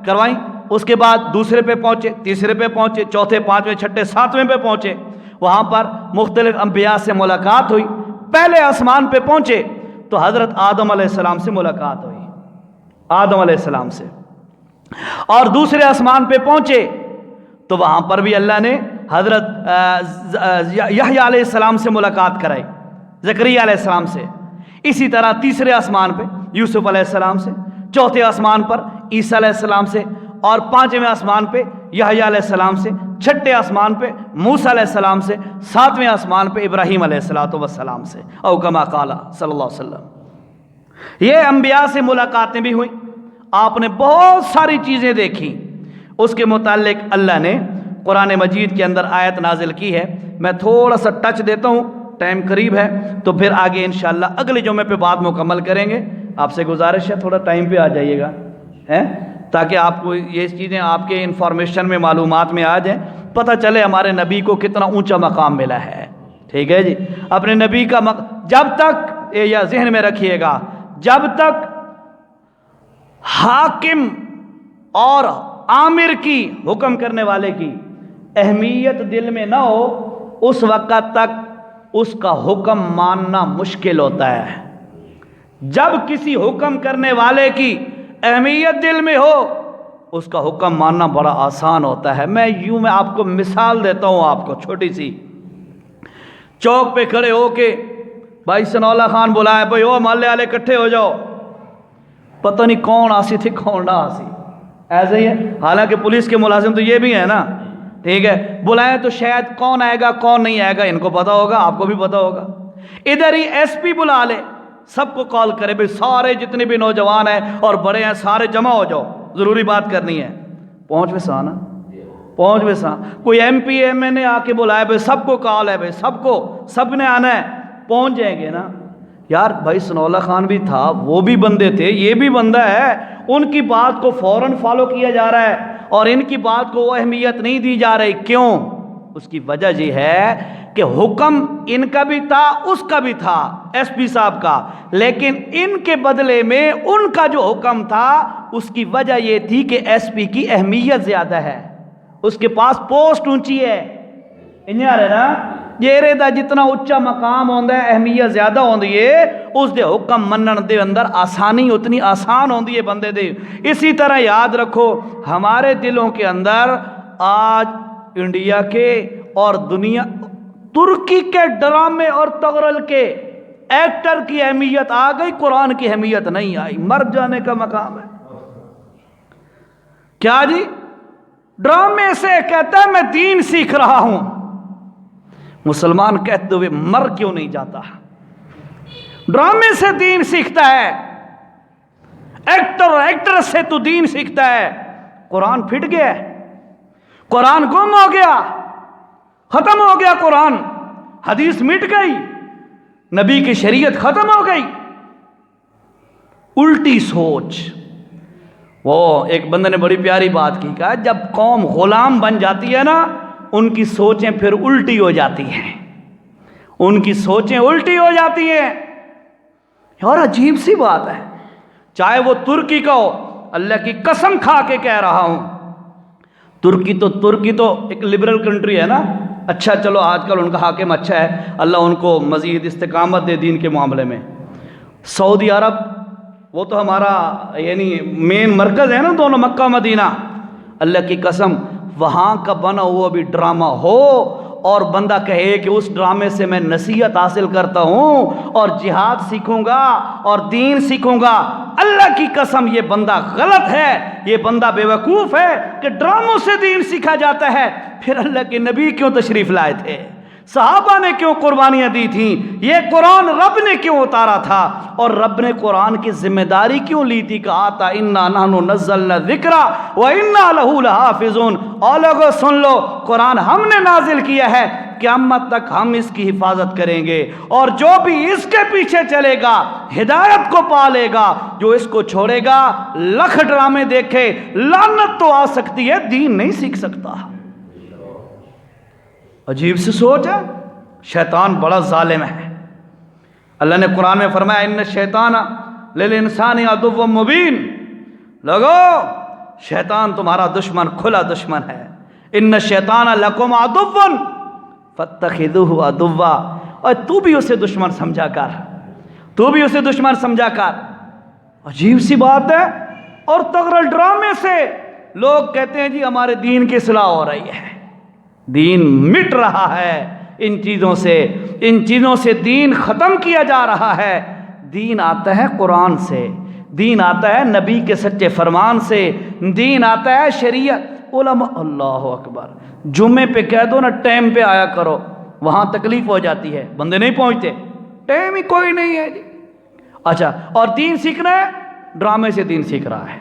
کروائیں. اس کے بعد دوسرے پہ پہنچے، تیسرے پہ پہنچے، چوتھے، پانچویں، چھٹے، ساتویں پہ پہنچے. وہاں پر مختلف انبیاء سے ملاقات ہوئی. پہلے آسمان پہ پہنچے تو حضرت آدم علیہ السلام سے ملاقات ہوئی، آدم علیہ السلام سے. اور دوسرے آسمان پہ پہنچے تو وہاں پر بھی اللہ نے حضرت یحییٰ علیہ السلام سے ملاقات کرائی، زکریا علیہ السلام سے. اسی طرح تیسرے آسمان پہ یوسف علیہ السلام سے، چوتھے آسمان پر عیسیٰ علیہ السلام سے، اور پانچویں آسمان پہ یحییٰ علیہ السلام سے، چھٹے آسمان پہ موسیٰ علیہ السلام سے، ساتویں آسمان پہ ابراہیم علیہ السلام سے، او کما قال صلی اللہ علیہ وسلم. یہ انبیاء سے ملاقاتیں بھی ہوئیں. آپ نے بہت ساری چیزیں دیکھی. اس کے متعلق اللہ نے قرآن مجید کے اندر آیت نازل کی ہے. میں تھوڑا سا ٹچ دیتا ہوں، ٹائم قریب ہے تو پھر آگے انشاءاللہ اگلے جمعے پہ بات مکمل کریں گے. آپ سے گزارش ہے تھوڑا ٹائم پہ آ جائیے گا تاکہ آپ کو یہ چیزیں آپ کے انفارمیشن میں، معلومات میں آ جائیں، پتہ چلے ہمارے نبی کو کتنا اونچا مقام ملا ہے. ٹھیک ہے جی. اپنے نبی کا جب تک یا ذہن میں رکھیے گا، جب تک حاکم اور آمر کی، حکم کرنے والے کی اہمیت دل میں نہ ہو، اس وقت تک اس کا حکم ماننا مشکل ہوتا ہے. جب کسی حکم کرنے والے کی اہمیت دل میں ہو، اس کا حکم ماننا بڑا آسان ہوتا ہے. میں آپ کو مثال دیتا ہوں، آپ کو چھوٹی سی. چوک پہ کھڑے ہو کے بھائی ثناءاللہ خان بلائے، بھائی او محلے والے اکٹھے ہو جاؤ. پتہ نہیں کون آسی تھی کون نہ آسی، ایسے ہی ہے. حالانکہ پولیس کے ملازم تو یہ بھی ہیں نا، ٹھیک ہے. بلائیں تو شاید کون آئے گا کون نہیں آئے گا ان کو پتہ ہوگا، آپ کو بھی پتہ ہوگا. ادھر ہی ایس پی بلا لے، سب کو کال کرے، بھائی سارے جتنے بھی نوجوان ہیں اور بڑے ہیں سارے جمع ہو جاؤ، ضروری بات کرنی ہے. پہنچ ویسا نا، پہنچ ویسا. کوئی ایم پی ایم این اے آ کے بلائے، بھائی سب کو کال ہے، بھائی سب نے آنا ہے، پہنچ جائیں گے نا. یار بھائی ثناءاللہ خان بھی تھا، وہ بھی بندے تھے، یہ بھی بندہ ہے. ان کی بات کو فوراً فالو کیا جا رہا ہے اور ان کی بات کو وہ اہمیت نہیں دی جا رہی. کیوں؟ اس کی وجہ یہ ہے کہ حکم ان کا بھی تھا، اس کا بھی تھا، ایس پی صاحب کا، لیکن ان کے بدلے میں ان کا جو حکم تھا اس کی وجہ یہ تھی کہ ایس پی کی اہمیت زیادہ ہے، اس کے پاس پوسٹ اونچی ہے. انہیں آ رہے نا، یہ رہتا جتنا اچھا مقام ہوندہ ہے اہمیت زیادہ ہوندی ہے، اس دے حکم منن دے اندر آسانی اتنی آسان ہوندی ہے بندے دے. اسی طرح یاد رکھو ہمارے دلوں کے اندر آج انڈیا کے اور دنیا ترکی کے ڈرامے اور تغرل کے ایکٹر کی اہمیت آ گئی، قرآن کی اہمیت نہیں آئی. مر جانے کا مقام ہے. کیا جی؟ ڈرامے سے کہتا ہے میں دین سیکھ رہا ہوں، مسلمان کہتے ہوئے مر کیوں نہیں جاتا؟ ڈرامے سے دین سیکھتا ہے، ایکٹر ایکٹر سے تو دین سیکھتا ہے. قرآن پھٹ گیا، قرآن گم ہو گیا، ختم ہو گیا. قرآن، حدیث مٹ گئی، نبی کی شریعت ختم ہو گئی. الٹی سوچ، وہ ایک بندے نے بڑی پیاری بات کی، کہا جب قوم غلام بن جاتی ہے نا، ان کی سوچیں پھر الٹی ہو جاتی ہیں، ان کی سوچیں الٹی ہو جاتی ہیں۔ اور عجیب سی بات ہے، چاہے وہ ترکی کا ہو، اللہ کی قسم کھا کے کہہ رہا ہوں، ترکی تو ایک لبرل کنٹری ہے نا، اچھا چلو آج کل ان کا حاکم اچھا ہے، اللہ ان کو مزید استقامت دے دین کے معاملے میں۔ سعودی عرب وہ تو ہمارا یعنی مین مرکز ہے نا، دونوں مکہ مدینہ، اللہ کی قسم وہاں کا بنا ہوا بھی ڈرامہ ہو اور بندہ کہے کہ اس ڈرامے سے میں نصیحت حاصل کرتا ہوں اور جہاد سیکھوں گا اور دین سیکھوں گا، اللہ کی قسم یہ بندہ غلط ہے، یہ بندہ بے وقوف ہے کہ ڈراموں سے دین سیکھا جاتا ہے۔ پھر اللہ کے نبی کیوں تشریف لائے تھے؟ صحابہ نے کیوں قربانیاں دی تھیں؟ یہ قرآن رب نے کیوں اتارا تھا؟ اور رب نے قرآن کی ذمہ داری کیوں لی تھی؟ کہا تھا اِنَّا نَحْنُ نَزَّلْنَا الذِّكْرَ وَإِنَّا لَهُ لَحَافِظُونَ، اور لوگوں سن لو، قرآن ہم نے نازل کیا ہے، قیامت تک ہم اس کی حفاظت کریں گے، اور جو بھی اس کے پیچھے چلے گا ہدایت کو پالے گا، جو اس کو چھوڑے گا لکھ ڈرامے دیکھے، لعنت تو آ سکتی ہے، دین نہیں سیکھ سکتا۔ عجیب سی سوچ ہے، شیطان بڑا ظالم ہے۔ اللہ نے قرآن میں فرمایا ان الشیطان للانسان عدو مبین، لوگو شیطان تمہارا دشمن، کھلا دشمن ہے۔ ان الشیطان لکم عدو فاتخذوہ عدوا، اور تو بھی اسے دشمن سمجھا کر، تو بھی اسے دشمن سمجھا کر۔ عجیب سی بات ہے، اور تغرل ڈرامے سے لوگ کہتے ہیں جی ہمارے دین کی اصلاح ہو رہی ہے، دین مٹ رہا ہے، ان چیزوں سے دین ختم کیا جا رہا ہے۔ دین آتا ہے قرآن سے، دین آتا ہے نبی کے سچے فرمان سے، دین آتا ہے شریعت۔ علماء اللہ اکبر، جمعے پہ کہہ دو نا ٹائم پہ آیا کرو، وہاں تکلیف ہو جاتی ہے، بندے نہیں پہنچتے، ٹائم ہی کوئی نہیں ہے جی۔ اچھا، اور دین سیکھنا ہے، ڈرامے سے دین سیکھ رہا ہے،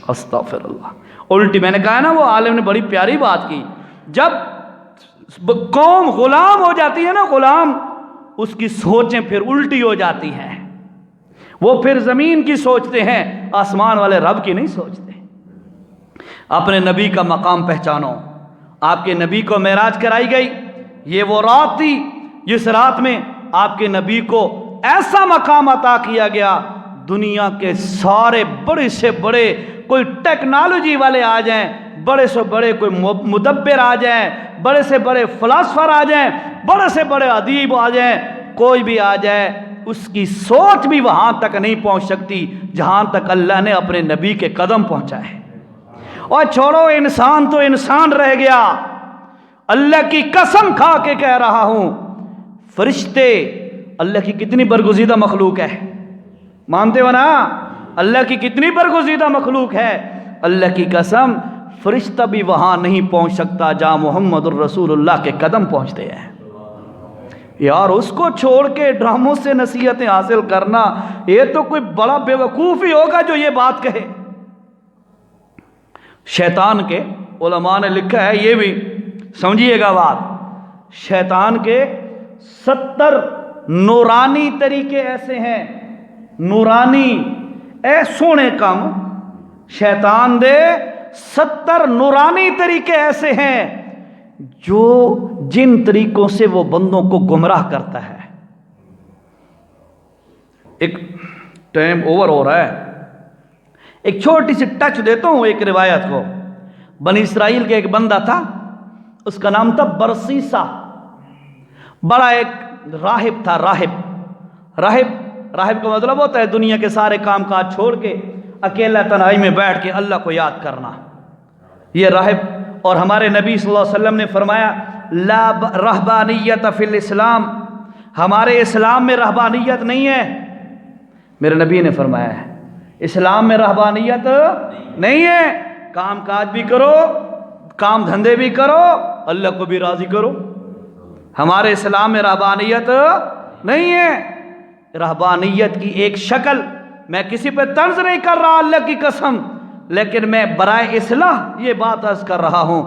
استغفر اللہ۔ الٹی میں نے کہا نا، وہ عالم نے بڑی پیاری بات کی، جب قوم غلام ہو جاتی ہے نا، غلام، اس کی سوچیں پھر الٹی ہو جاتی ہیں، وہ پھر زمین کی سوچتے ہیں، آسمان والے رب کی نہیں سوچتے۔ اپنے نبی کا مقام پہچانو، آپ کے نبی کو معراج کرائی گئی، یہ وہ رات تھی جس رات میں آپ کے نبی کو ایسا مقام عطا کیا گیا، دنیا کے سارے بڑے سے بڑے کوئی ٹیکنالوجی والے آ جائیں، بڑے سے بڑے کوئی مدبر آ جائیں، بڑے سے بڑے فلاسفر آ جائیں، بڑے سے بڑے ادیب آ جائیں، کوئی بھی آ جائے، اس کی سوچ بھی وہاں تک نہیں پہنچ سکتی جہاں تک اللہ نے اپنے نبی کے قدم پہنچائے۔ اور چھوڑو، انسان تو انسان رہ گیا، اللہ کی قسم کھا کے کہہ رہا ہوں، فرشتے اللہ کی کتنی برگزیدہ مخلوق ہے، مانتے ہو نا؟ اللہ کی کتنی برگزیدہ مخلوق ہے، اللہ کی قسم فرشتہ بھی وہاں نہیں پہنچ سکتا جہاں محمد الرسول اللہ کے قدم پہنچتے ہیں۔ یار اس کو چھوڑ کے ڈراموں سے نصیحتیں حاصل کرنا، یہ تو کوئی بڑا بے وقوف ہی ہوگا جو یہ بات کہے۔ شیطان کے علماء نے لکھا ہے، یہ بھی سمجھیے گا بات، شیطان کے 70 نورانی طریقے ایسے ہیں، نورانی، اے سونے کم، شیطان دے 70 نورانی طریقے ایسے ہیں جو جن طریقوں سے وہ بندوں کو گمراہ کرتا ہے۔ ایک ٹائم اوور ہو رہا ہے، ایک چھوٹی سی ٹچ دیتا ہوں ایک روایت کو۔ بنی اسرائیل کے ایک بندہ تھا، اس کا نام تھا برسیسا، بڑا ایک راہب تھا، راہب کا مطلب ہوتا ہے دنیا کے سارے کام کاج چھوڑ کے اکیلا تنہائی میں بیٹھ کے اللہ کو یاد کرنا، یہ راہب۔ اور ہمارے نبی صلی اللہ علیہ وسلم نے فرمایا لا رہبانیت فی الاسلام، ہمارے اسلام میں رہبانیت نہیں ہے، میرے نبی نے فرمایا ہے اسلام میں رہبانیت نہیں ہے، کام کاج بھی کرو، کام دھندے بھی کرو، اللہ کو بھی راضی کرو، ہمارے اسلام میں رہبانیت نہیں ہے۔ رہبانیت کی ایک شکل، میں کسی پہ طنز نہیں کر رہا اللہ کی قسم، لیکن میں برائے اصلاح یہ بات عرض کر رہا ہوں،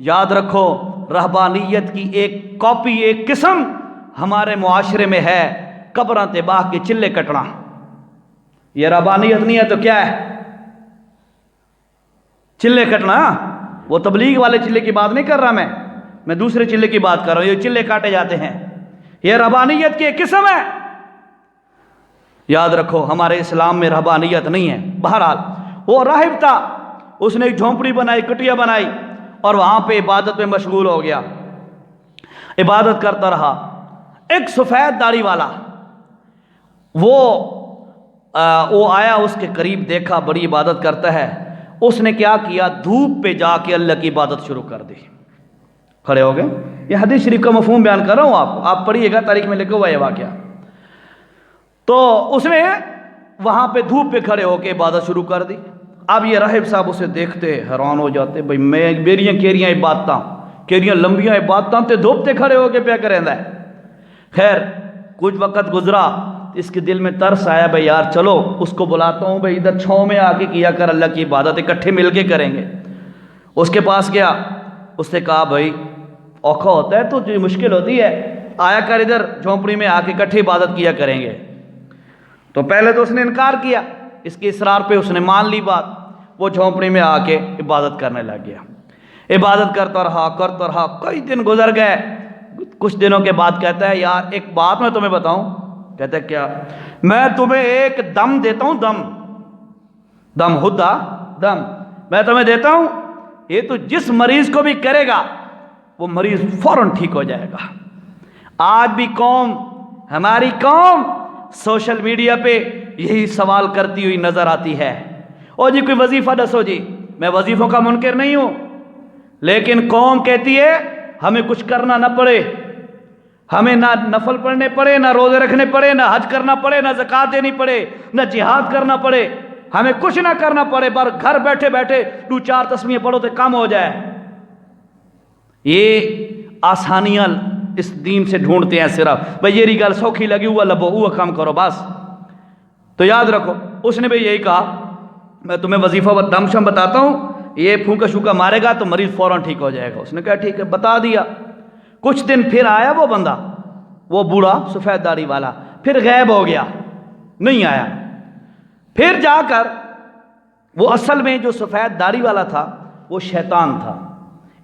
یاد رکھو رہبانیت کی ایک کاپی، ایک قسم ہمارے معاشرے میں ہے، قبراں تے باہ کے چلے کٹنا، یہ رہبانیت نہیں ہے تو کیا ہے؟ چلے کٹنا، وہ تبلیغ والے چلے کی بات نہیں کر رہا میں دوسرے چلے کی بات کر رہا ہوں. یہ چلے کاٹے جاتے ہیں، یہ رہبانیت کی ایک قسم ہے. یاد رکھو ہمارے اسلام میں رہبانیت نہیں ہے. بہرحال وہ راہب تھا، اس نے ایک جھونپڑی بنائی، کٹیا بنائی اور وہاں پہ عبادت میں مشغول ہو گیا، عبادت کرتا رہا. ایک سفید داڑھی والا وہ آیا اس کے قریب، دیکھا بڑی عبادت کرتا ہے. اس نے کیا کیا، دھوپ پہ جا کے اللہ کی عبادت شروع کر دی. کھڑے ہو گئے. یہ حدیث شریف کا مفہوم بیان کر رہا ہوں، آپ پڑھیے گا، تاریخ میں لکھا ہوا ہے واقعہ. تو اس نے وہاں پہ دھوپ پہ کھڑے ہو کے عبادت شروع کر دی. اب یہ راہب صاحب اسے دیکھتے حیران ہو جاتے، بھائی میریاں کیریاں عبادتاں، کیریاں لمبیاں عبادتاں تے دھوپ تے کھڑے ہو کے پیا کریندا ہے. خیر کچھ وقت گزرا، اس کے دل میں ترس آیا، بھائی یار چلو اس کو بلاتا ہوں، بھائی ادھر چھاؤں میں آ کے کیا کر اللہ کی عبادت، اکٹھے مل کے کریں گے. اس کے پاس گیا، اس نے کہا بھائی اوکھا ہوتا ہے تو جو مشکل ہوتی ہے، آیا کر ادھر جھونپڑی میں آ کے اکٹھے عبادت کیا کریں گے. تو پہلے تو اس نے انکار کیا، اس کے اصرار پہ اس نے مان لی بات. وہ جھونپڑی میں آ کے عبادت کرنے لگ گیا. عبادت کرتا رہا، کئی دن گزر گئے. کچھ دنوں کے بعد کہتا ہے یار ایک بات میں تمہیں بتاؤں. کہتا ہے کیا؟ میں تمہیں ایک دم دیتا ہوں، دم ہدا دم میں تمہیں دیتا ہوں، یہ تو جس مریض کو بھی کرے گا وہ مریض فوراً ٹھیک ہو جائے گا. آج بھی ہماری قوم سوشل میڈیا پہ یہی سوال کرتی ہوئی نظر آتی ہے، او جی کوئی وظیفہ دسو جی. میں وظیفوں کا منکر نہیں ہوں، لیکن قوم کہتی ہے ہمیں کچھ کرنا نہ پڑے، ہمیں نہ نفل پڑھنے پڑے، نہ روزے رکھنے پڑے، نہ حج کرنا پڑے، نہ زکوٰۃ دینی پڑے، نہ جہاد کرنا پڑے، ہمیں کچھ نہ کرنا پڑے، پر گھر بیٹھے بیٹھے 2-4 تسبیحیں پڑھو تو کم ہو جائے. یہ آسانیاں اس دین سے ڈھونڈتے ہیں صرف، بھئی یہ گل سوکھی لگی ہوا لبو وہ کام کرو بس. تو یاد رکھو اس نے بھی یہی کہا، میں تمہیں وظیفہ و دم شم بتاتا ہوں، یہ پھونکا شوکا مارے گا تو مریض فوراً ٹھیک ہو جائے گا. اس نے کہا ٹھیک ہے، بتا دیا. کچھ دن پھر آیا وہ بندہ، وہ بوڑھا سفید داڑھی والا، پھر غائب ہو گیا، نہیں آیا. پھر جا کر وہ اصل میں جو سفید داڑھی والا تھا وہ شیطان تھا،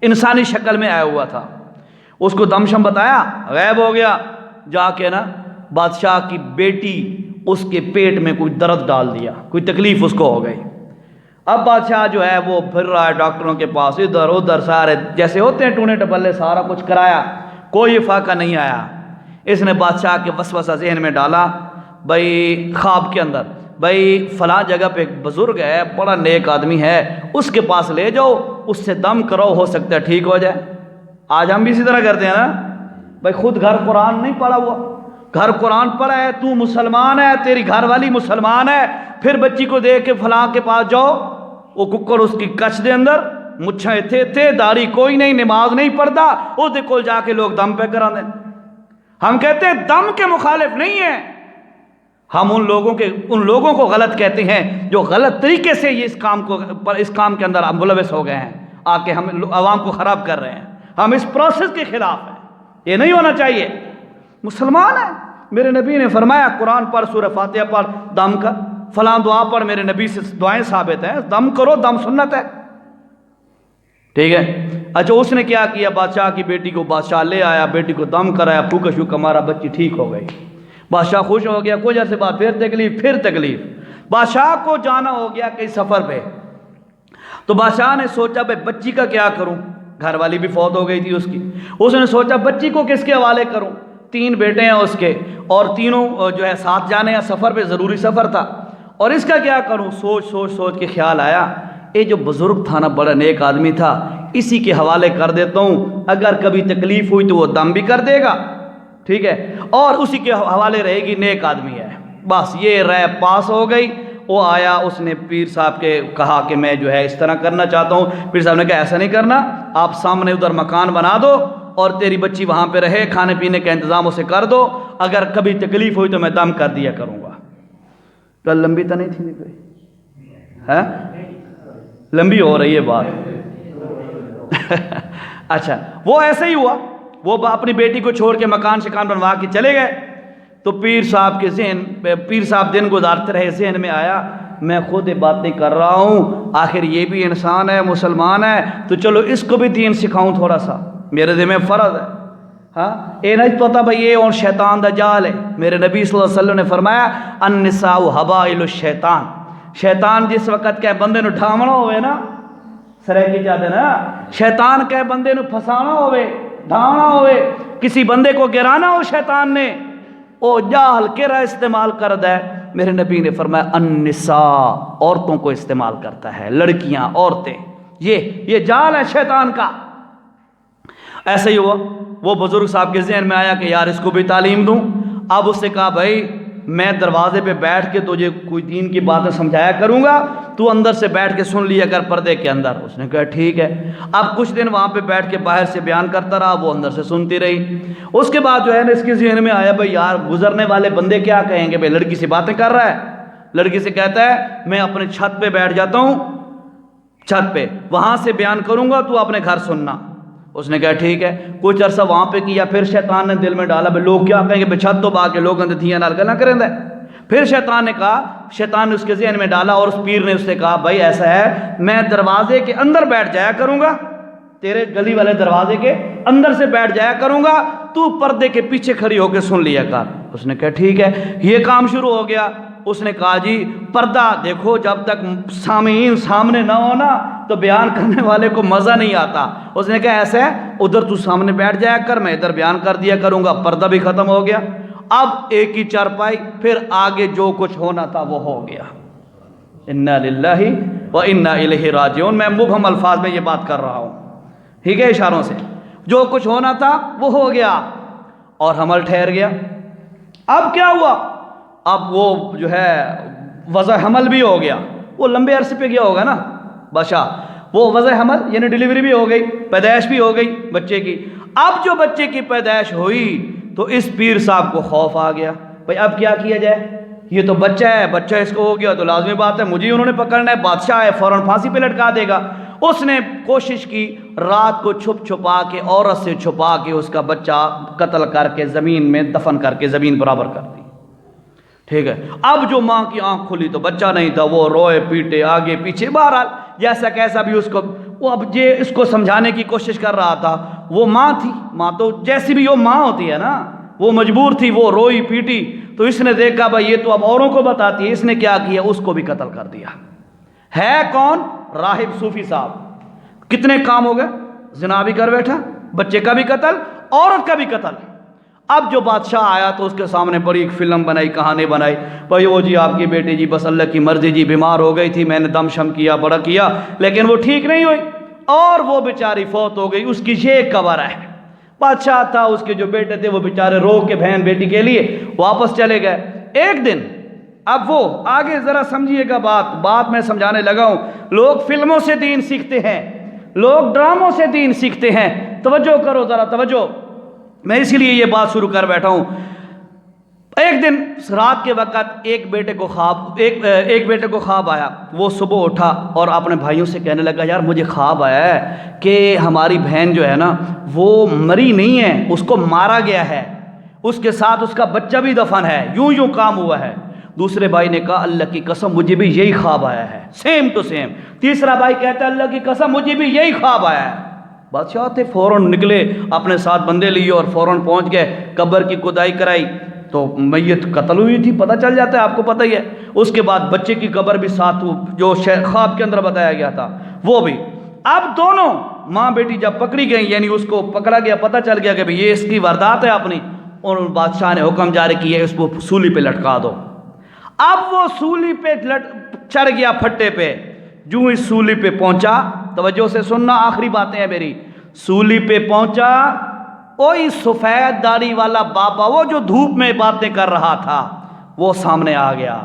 انسانی شکل میں آیا ہوا تھا. اس کو دم شم بتایا، غائب ہو گیا. جا کے نا بادشاہ کی بیٹی اس کے پیٹ میں کوئی درد ڈال دیا، کوئی تکلیف اس کو ہو گئی. اب بادشاہ جو ہے وہ پھر رہا ہے ڈاکٹروں کے پاس، ادھر ادھر سارے جیسے ہوتے ہیں ٹونے ٹپلے، سارا کچھ کرایا، کوئی فائدہ نہیں آیا. اس نے بادشاہ کے وسوسہ ذہن میں ڈالا، بھائی خواب کے اندر، بھائی فلاں جگہ پہ ایک بزرگ ہے، بڑا نیک آدمی ہے، اس کے پاس لے جاؤ، اس سے دم کرو، ہو سکتا ہے ٹھیک ہو جائے. آج ہم بھی اسی طرح کرتے ہیں نا، بھائی خود گھر قرآن نہیں پڑھا ہوا، گھر قرآن پڑھا ہے، تو مسلمان ہے، تیری گھر والی مسلمان ہے، پھر بچی کو دیکھ کے فلاں کے پاس جاؤ، وہ ککڑ اس کی کچھ دے اندر، مچھاں تھے، داڑھی کوئی نہیں، نماز نہیں پڑھتا، وہ دیکھو جا کے لوگ دم پہ کرا دیں. ہم کہتے ہیں دم کے مخالف نہیں ہیں، ہم ان لوگوں کو غلط کہتے ہیں جو غلط طریقے سے یہ اس کام کے اندر ملوث ہو گئے ہیں، آ کے ہم عوام کو خراب کر رہے ہیں. ہم اس پروسیس کے خلاف ہیں، یہ نہیں ہونا چاہیے. مسلمان ہے، میرے نبی نے فرمایا قرآن پڑھ، سورہ فاتحہ پڑھ، دم کر، فلاں دعا پڑھ، میرے نبی سے دعائیں ثابت ہیں، دم کرو، دم سنت ہے. ٹھیک ہے. اچھا اس نے کیا کیا، بادشاہ کی بیٹی کو بادشاہ لے آیا، بیٹی کو دم کرایا، پھوکا شوکا مارا، بچی ٹھیک ہو گئی. بادشاہ خوش ہو گیا. کچھ عرصے بعد پھر تکلیف. بادشاہ کو جانا ہو گیا کئی سفر پہ. تو بادشاہ نے سوچا بھائی بچی کا کیا کروں، گھر والی بھی فوت ہو گئی تھی اس کی. اس نے سوچا بچی کو کس کے حوالے کروں، 3 بیٹے ہیں اس کے، اور تینوں جو ہے ساتھ جانے ہیں سفر پہ، ضروری سفر تھا، اور اس کا کیا کروں. سوچ کے خیال آیا، یہ جو بزرگ تھا نا، بڑا نیک آدمی تھا، اسی کے حوالے کر دیتا ہوں، اگر کبھی تکلیف ہوئی تو وہ دم بھی کر دے گا، ٹھیک ہے، اور اسی کے حوالے رہے گی، نیک آدمی ہے. بس یہ رائے پاس ہو گئی. وہ آیا، اس نے پیر صاحب کے کہا کہ میں جو ہے اس طرح کرنا چاہتا ہوں. پیر صاحب نے کہا ایسا نہیں کرنا، آپ سامنے ادھر مکان بنا دو اور تیری بچی وہاں پہ رہے، کھانے پینے کا انتظام اسے کر دو، اگر کبھی تکلیف ہوئی تو میں دم کر دیا کروں گا. کل لمبی تو نہیں تھی کوئی ہے، لمبی ہو رہی ہے بات. اچھا وہ ایسے ہی ہوا، وہ اپنی بیٹی کو چھوڑ کے مکان شکان بنوا کے چلے گئے. تو پیر صاحب دن گزارتے رہے، ذہن میں آیا میں خود باتیں کر رہا ہوں، آخر یہ بھی انسان ہے، مسلمان ہے، تو چلو اس کو بھی دین سکھاؤں تھوڑا سا، میرے ذمہ فرض ہے۔ ہاں اے نہیں پتا بھائی یہ اور شیطان دا جال ہے۔ میرے نبی صلی اللہ علیہ وسلم نے فرمایا النساء حبائل الشیطان، شیطان جس وقت کہ بندے نو ڈھاونا ہوئے نا، سرائکی جاتے نا، شیطان کہ بندے نو پھسانا ہوئے، ڈھاونا ہوئے، کسی بندے کو گرانا ہو شیطان نے، او جال کیرا استعمال کردا ہے؟ میرے نبی نے فرمایا النساء، عورتوں کو استعمال کرتا ہے، لڑکیاں، عورتیں، یہ جال ہے شیطان کا۔ ایسا ہی ہوا، وہ بزرگ صاحب کے ذہن میں آیا کہ یار اس کو بھی تعلیم دوں۔ اب اس نے کہا بھائی میں دروازے پہ بیٹھ کے تجھے کوئی دین کی باتیں سمجھایا کروں گا، تو اندر سے بیٹھ کے سن لیا کر پردے کے اندر۔ اس نے کہا ٹھیک ہے۔ اب کچھ دن وہاں پہ بیٹھ کے باہر سے بیان کرتا رہا، وہ اندر سے سنتی رہی۔ اس کے بعد جو ہے نا اس کے ذہن میں آیا بھائی یار گزرنے والے بندے کیا کہیں گے، بھائی لڑکی سے باتیں کر رہا ہے، لڑکی سے کہتا ہے میں اپنے چھت پہ بیٹھ جاتا ہوں، چھت پہ وہاں سے بیان کروں گا، تو اپنے گھر سننا۔ اس نے کہا ٹھیک ہے۔ کچھ عرصہ وہاں پہ کیا، پھر شیطان نے دل میں ڈالا بھائی لوگ کیا کہیں گے، بھائی چھت تو با کے لوگ اندر دھیاں نال گلا کریں دے۔ پھر شیطان نے کہا، شیطان نے اس کے ذہن میں ڈالا اور اس پیر نے اس سے کہا بھائی ایسا ہے میں دروازے کے اندر بیٹھ جایا کروں گا، تیرے گلی والے دروازے کے اندر سے بیٹھ جایا کروں گا، تو پردے کے پیچھے کھڑی ہو کے سن لیا کر۔ اس نے کہا ٹھیک ہے۔ یہ کام شروع ہو گیا۔ اس نے کہا جی پردہ دیکھو، جب تک سامعین سامنے نہ ہو نا تو بیان کرنے والے کو مزہ نہیں آتا۔ اس نے کہا ایسا ہے ادھر تو سامنے بیٹھ جایا کر، میں ادھر بیان کر دیا کروں گا۔ پردہ بھی ختم ہو گیا۔ اب ایک ہی چارپائی، پھر آگے جو کچھ ہونا تھا وہ ہو گیا۔ انا للہ و انا الیہ راجعون۔ میں مبہم الفاظ میں یہ بات کر رہا ہوں، ٹھیک ہے، اشاروں سے۔ جو کچھ ہونا تھا وہ ہو گیا اور حمل ٹھہر گیا۔ اب کیا ہوا؟ اب وہ جو ہے وضع حمل بھی ہو گیا، وہ لمبے عرصے پہ گیا ہوگا نا بادشاہ، وہ وضع حمل یعنی ڈیلیوری بھی ہو گئی، پیدائش بھی ہو گئی بچے کی۔ اب جو بچے کی پیدائش ہوئی تو اس پیر صاحب کو خوف آ گیا، بھائی اب کیا کیا جائے، یہ تو بچہ ہے، بچہ اس کو ہو گیا تو لازمی بات ہے مجھے انہوں نے پکڑنا ہے، بادشاہ ہے فوراً پھانسی پہ لٹکا دے گا۔ اس نے کوشش کی رات کو چھپ چھپا کے، عورت سے چھپا کے اس کا بچہ قتل کر کے زمین میں دفن کر کے زمین برابر کر دی، ٹھیک ہے۔ اب جو ماں کی آنکھ کھلی تو بچہ نہیں تھا، وہ روئے پیٹے آگے پیچھے، بہرحال جیسا کیسا بھی اس کو، وہ اب یہ اس کو سمجھانے کی کوشش کر رہا تھا۔ وہ ماں تھی، ماں تو جیسی بھی وہ ماں ہوتی ہے نا، وہ مجبور تھی، وہ روئی پیٹی، تو اس نے دیکھا بھائی یہ تو اب اوروں کو بتاتی ہے، اس نے کیا کیا، اس کو بھی قتل کر دیا۔ ہے کون؟ راہب صوفی صاحب۔ کتنے کام ہو گئے، زنا بھی کر بیٹھا، بچے کا بھی قتل، عورت کا بھی قتل۔ اب جو بادشاہ آیا تو اس کے سامنے بڑی ایک فلم بنائی، کہانی بنائی، بھائی وہ جی آپ کی بیٹی جی بس اللہ کی مرضی جی بیمار ہو گئی تھی، میں نے دم شم کیا، بڑا کیا، لیکن وہ ٹھیک نہیں ہوئی اور وہ بیچاری فوت ہو گئی، اس کی یہ قبر ہے۔ بادشاہ تھا، اس کے جو بیٹے تھے وہ بیچارے رو کے بہن بیٹی کے لیے واپس چلے گئے۔ ایک دن، اب وہ آگے ذرا سمجھیے گا بات میں سمجھانے لگا ہوں۔ لوگ فلموں سے دین سیکھتے ہیں، لوگ ڈراموں سے دین سیکھتے ہیں، توجہ کرو ذرا توجہ، میں اسی لیے یہ بات شروع کر بیٹھا ہوں۔ ایک دن رات کے وقت ایک بیٹے کو خواب آیا۔ وہ صبح اٹھا اور اپنے بھائیوں سے کہنے لگا یار مجھے خواب آیا ہے کہ ہماری بہن جو ہے نا وہ مری نہیں ہے، اس کو مارا گیا ہے، اس کے ساتھ اس کا بچہ بھی دفن ہے، یوں کام ہوا ہے۔ دوسرے بھائی نے کہا اللہ کی قسم مجھے بھی یہی خواب آیا ہے، سیم ٹو سیم۔ تیسرا بھائی کہتا ہے اللہ کی قسم مجھے بھی یہی خواب آیا ہے۔ بادشاہ تھے، فوراً نکلے، اپنے ساتھ بندے لیے اور فوراً پہنچ گئے، قبر کی کھدائی کرائی تو میت قتل ہوئی تھی، پتہ چل جاتا ہے، آپ کو پتہ ہی ہے۔ اس کے بعد بچے کی قبر بھی ساتھ جو خواب کے اندر بتایا گیا تھا وہ بھی۔ اب دونوں ماں بیٹی جب پکڑی گئی، یعنی اس کو پکڑا گیا، پتہ چل گیا کہ یہ اس کی واردات ہے اپنی، اور بادشاہ نے حکم جاری کیا اس کو سولی پہ لٹکا دو۔ اب وہ سولی پہ چڑھ گیا پھٹے پہ، جو اس سولی پہ پہنچا، توجہ سے سننا آخری باتیں ہیں میری، سولی پہ پہنچا، وہی سفید داڑھی والا بابا، وہ جو دھوپ میں باتیں کر رہا تھا، وہ سامنے آ گیا،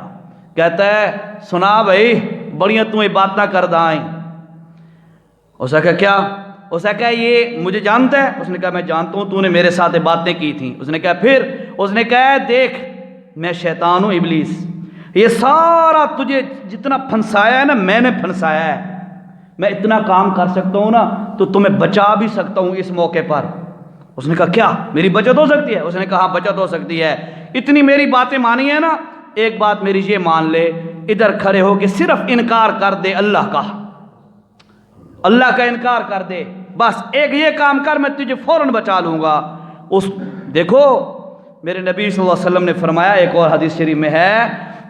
کہتا ہے سنا بھائی بڑیاں تمہیں باتیں کر دائیں۔ اس نے کہا کیا؟ اس نے کہا یہ مجھے جانتا ہے؟ اس نے کہا میں جانتا ہوں، تو نے میرے ساتھ باتیں کی تھیں۔ اس نے کہا پھر؟ اس نے کہا دیکھ میں شیطان ہوں، ابلیس، یہ سارا تجھے جتنا پھنسایا ہے نا میں نے پھنسایا ہے، میں اتنا کام کر سکتا ہوں نا تو تمہیں بچا بھی سکتا ہوں اس موقع پر۔ اس نے کہا کیا میری بچت ہو سکتی ہے؟ اس نے کہا ہاں بچت ہو سکتی ہے، اتنی میری باتیں مانی ہے نا، ایک بات میری یہ مان لے، ادھر کھڑے ہو کے صرف انکار کر دے اللہ کا انکار کر دے، بس ایک یہ کام کر، میں تجھے فوراً بچا لوں گا۔ دیکھو میرے نبی صلی اللہ علیہ وسلم نے فرمایا، ایک اور حدیث شریف میں ہے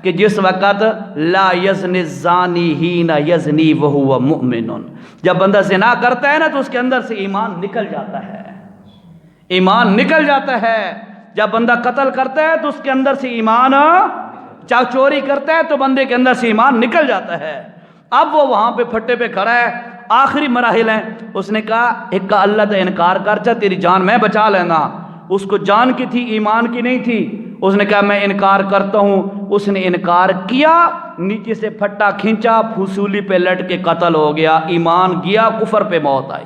کہ جس وقت لا یزنی الزانی حین یزنی وہو مؤمن، جب بندہ زنا کرتا ہے نا تو اس کے اندر سے ایمان نکل جاتا ہے، ایمان نکل جاتا ہے۔ جب بندہ قتل کرتا ہے تو اس کے اندر سے ایمان، چاہے چوری کرتا ہے تو بندے کے اندر سے ایمان نکل جاتا ہے۔ اب وہ وہاں پہ پھٹے پہ کھڑا ہے، آخری مراحل ہیں۔ اس نے کہا ایک کا اللہ تا انکار کر، چا تیری جان میں بچا لینا۔ اس کو جان کی تھی، ایمان کی نہیں تھی۔ اس نے کہا میں انکار کرتا ہوں۔ اس نے انکار کیا، نیچے سے پھٹا کھینچا، پھسولی پہ لٹ کے قتل ہو گیا، ایمان گیا، کفر پہ موت آئی۔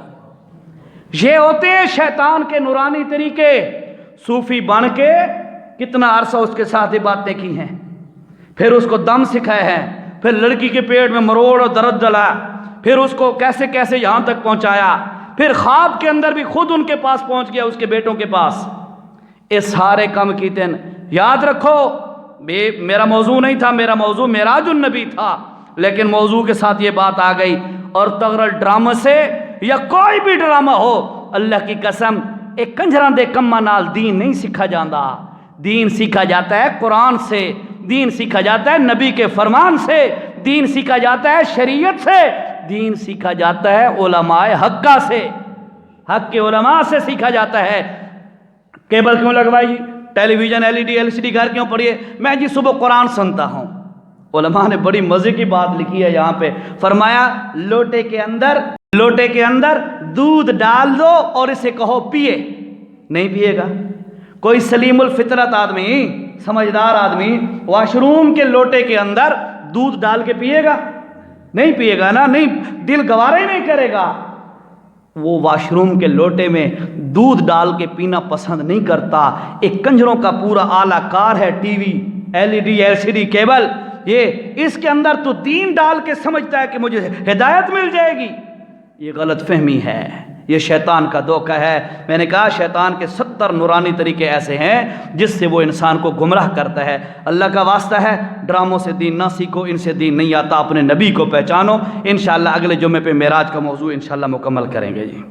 یہ ہوتے ہیں شیطان کے نورانی طریقے۔ صوفی بن کے کتنا عرصہ اس کے ساتھ باتیں کی ہیں، پھر اس کو دم سکھائے ہیں، پھر لڑکی کے پیٹ میں مروڑ اور درد ڈلا، پھر اس کو کیسے کیسے یہاں تک پہنچایا، پھر خواب کے اندر بھی خود ان کے پاس پہنچ گیا، اس کے بیٹوں کے پاس۔ یہ سارے کام کیتے ہیں۔ یاد رکھو میرا موضوع نہیں تھا، میرا موضوع معراج النبی تھا، لیکن موضوع کے ساتھ یہ بات آ گئی۔ اور تغرل ڈرامہ سے یا کوئی بھی ڈرامہ ہو، اللہ کی قسم ایک کنجراں دے کما نال دین نہیں سیکھا جاتا۔ دین سیکھا جاتا ہے قرآن سے، دین سیکھا جاتا ہے نبی کے فرمان سے، دین سیکھا جاتا ہے شریعت سے، دین سیکھا جاتا ہے علماء حقہ سے، حق کے علماء سے سیکھا جاتا ہے۔ کیبل کیوں لگوائی، television L E D LCD گھر کیوں پڑیے؟ میں جی صبح قرآن سنتا ہوں۔ علماء نے بڑی مزے کی بات لکھی ہے یہاں پہ، فرمایا لوٹے کے اندر دودھ ڈال دو اور اسے کہو پیے، نہیں پیے گا۔ کوئی سلیم الفطرت آدمی، سمجھدار آدمی واش روم کے لوٹے کے اندر دودھ ڈال کے پیے گا؟ نہیں پیے گا نا، نہیں، دل گوارا ہی نہیں کرے گا۔ وہ واش روم کے لوٹے میں دودھ ڈال کے پینا پسند نہیں کرتا۔ ایک کنجروں کا پورا اعلیٰ کار ہے، T V LED LCD cable, یہ اس کے اندر تو دین ڈال کے سمجھتا ہے کہ مجھے ہدایت مل جائے گی۔ یہ غلط فہمی ہے، یہ شیطان کا دھوکہ ہے۔ میں نے کہا شیطان کے 70 نورانی طریقے ایسے ہیں جس سے وہ انسان کو گمراہ کرتا ہے۔ اللہ کا واسطہ ہے ڈراموں سے دین نہ سیکھو، ان سے دین نہیں آتا، اپنے نبی کو پہچانو۔ انشاءاللہ اگلے جمعے پہ معراج کا موضوع انشاءاللہ مکمل کریں گے جی۔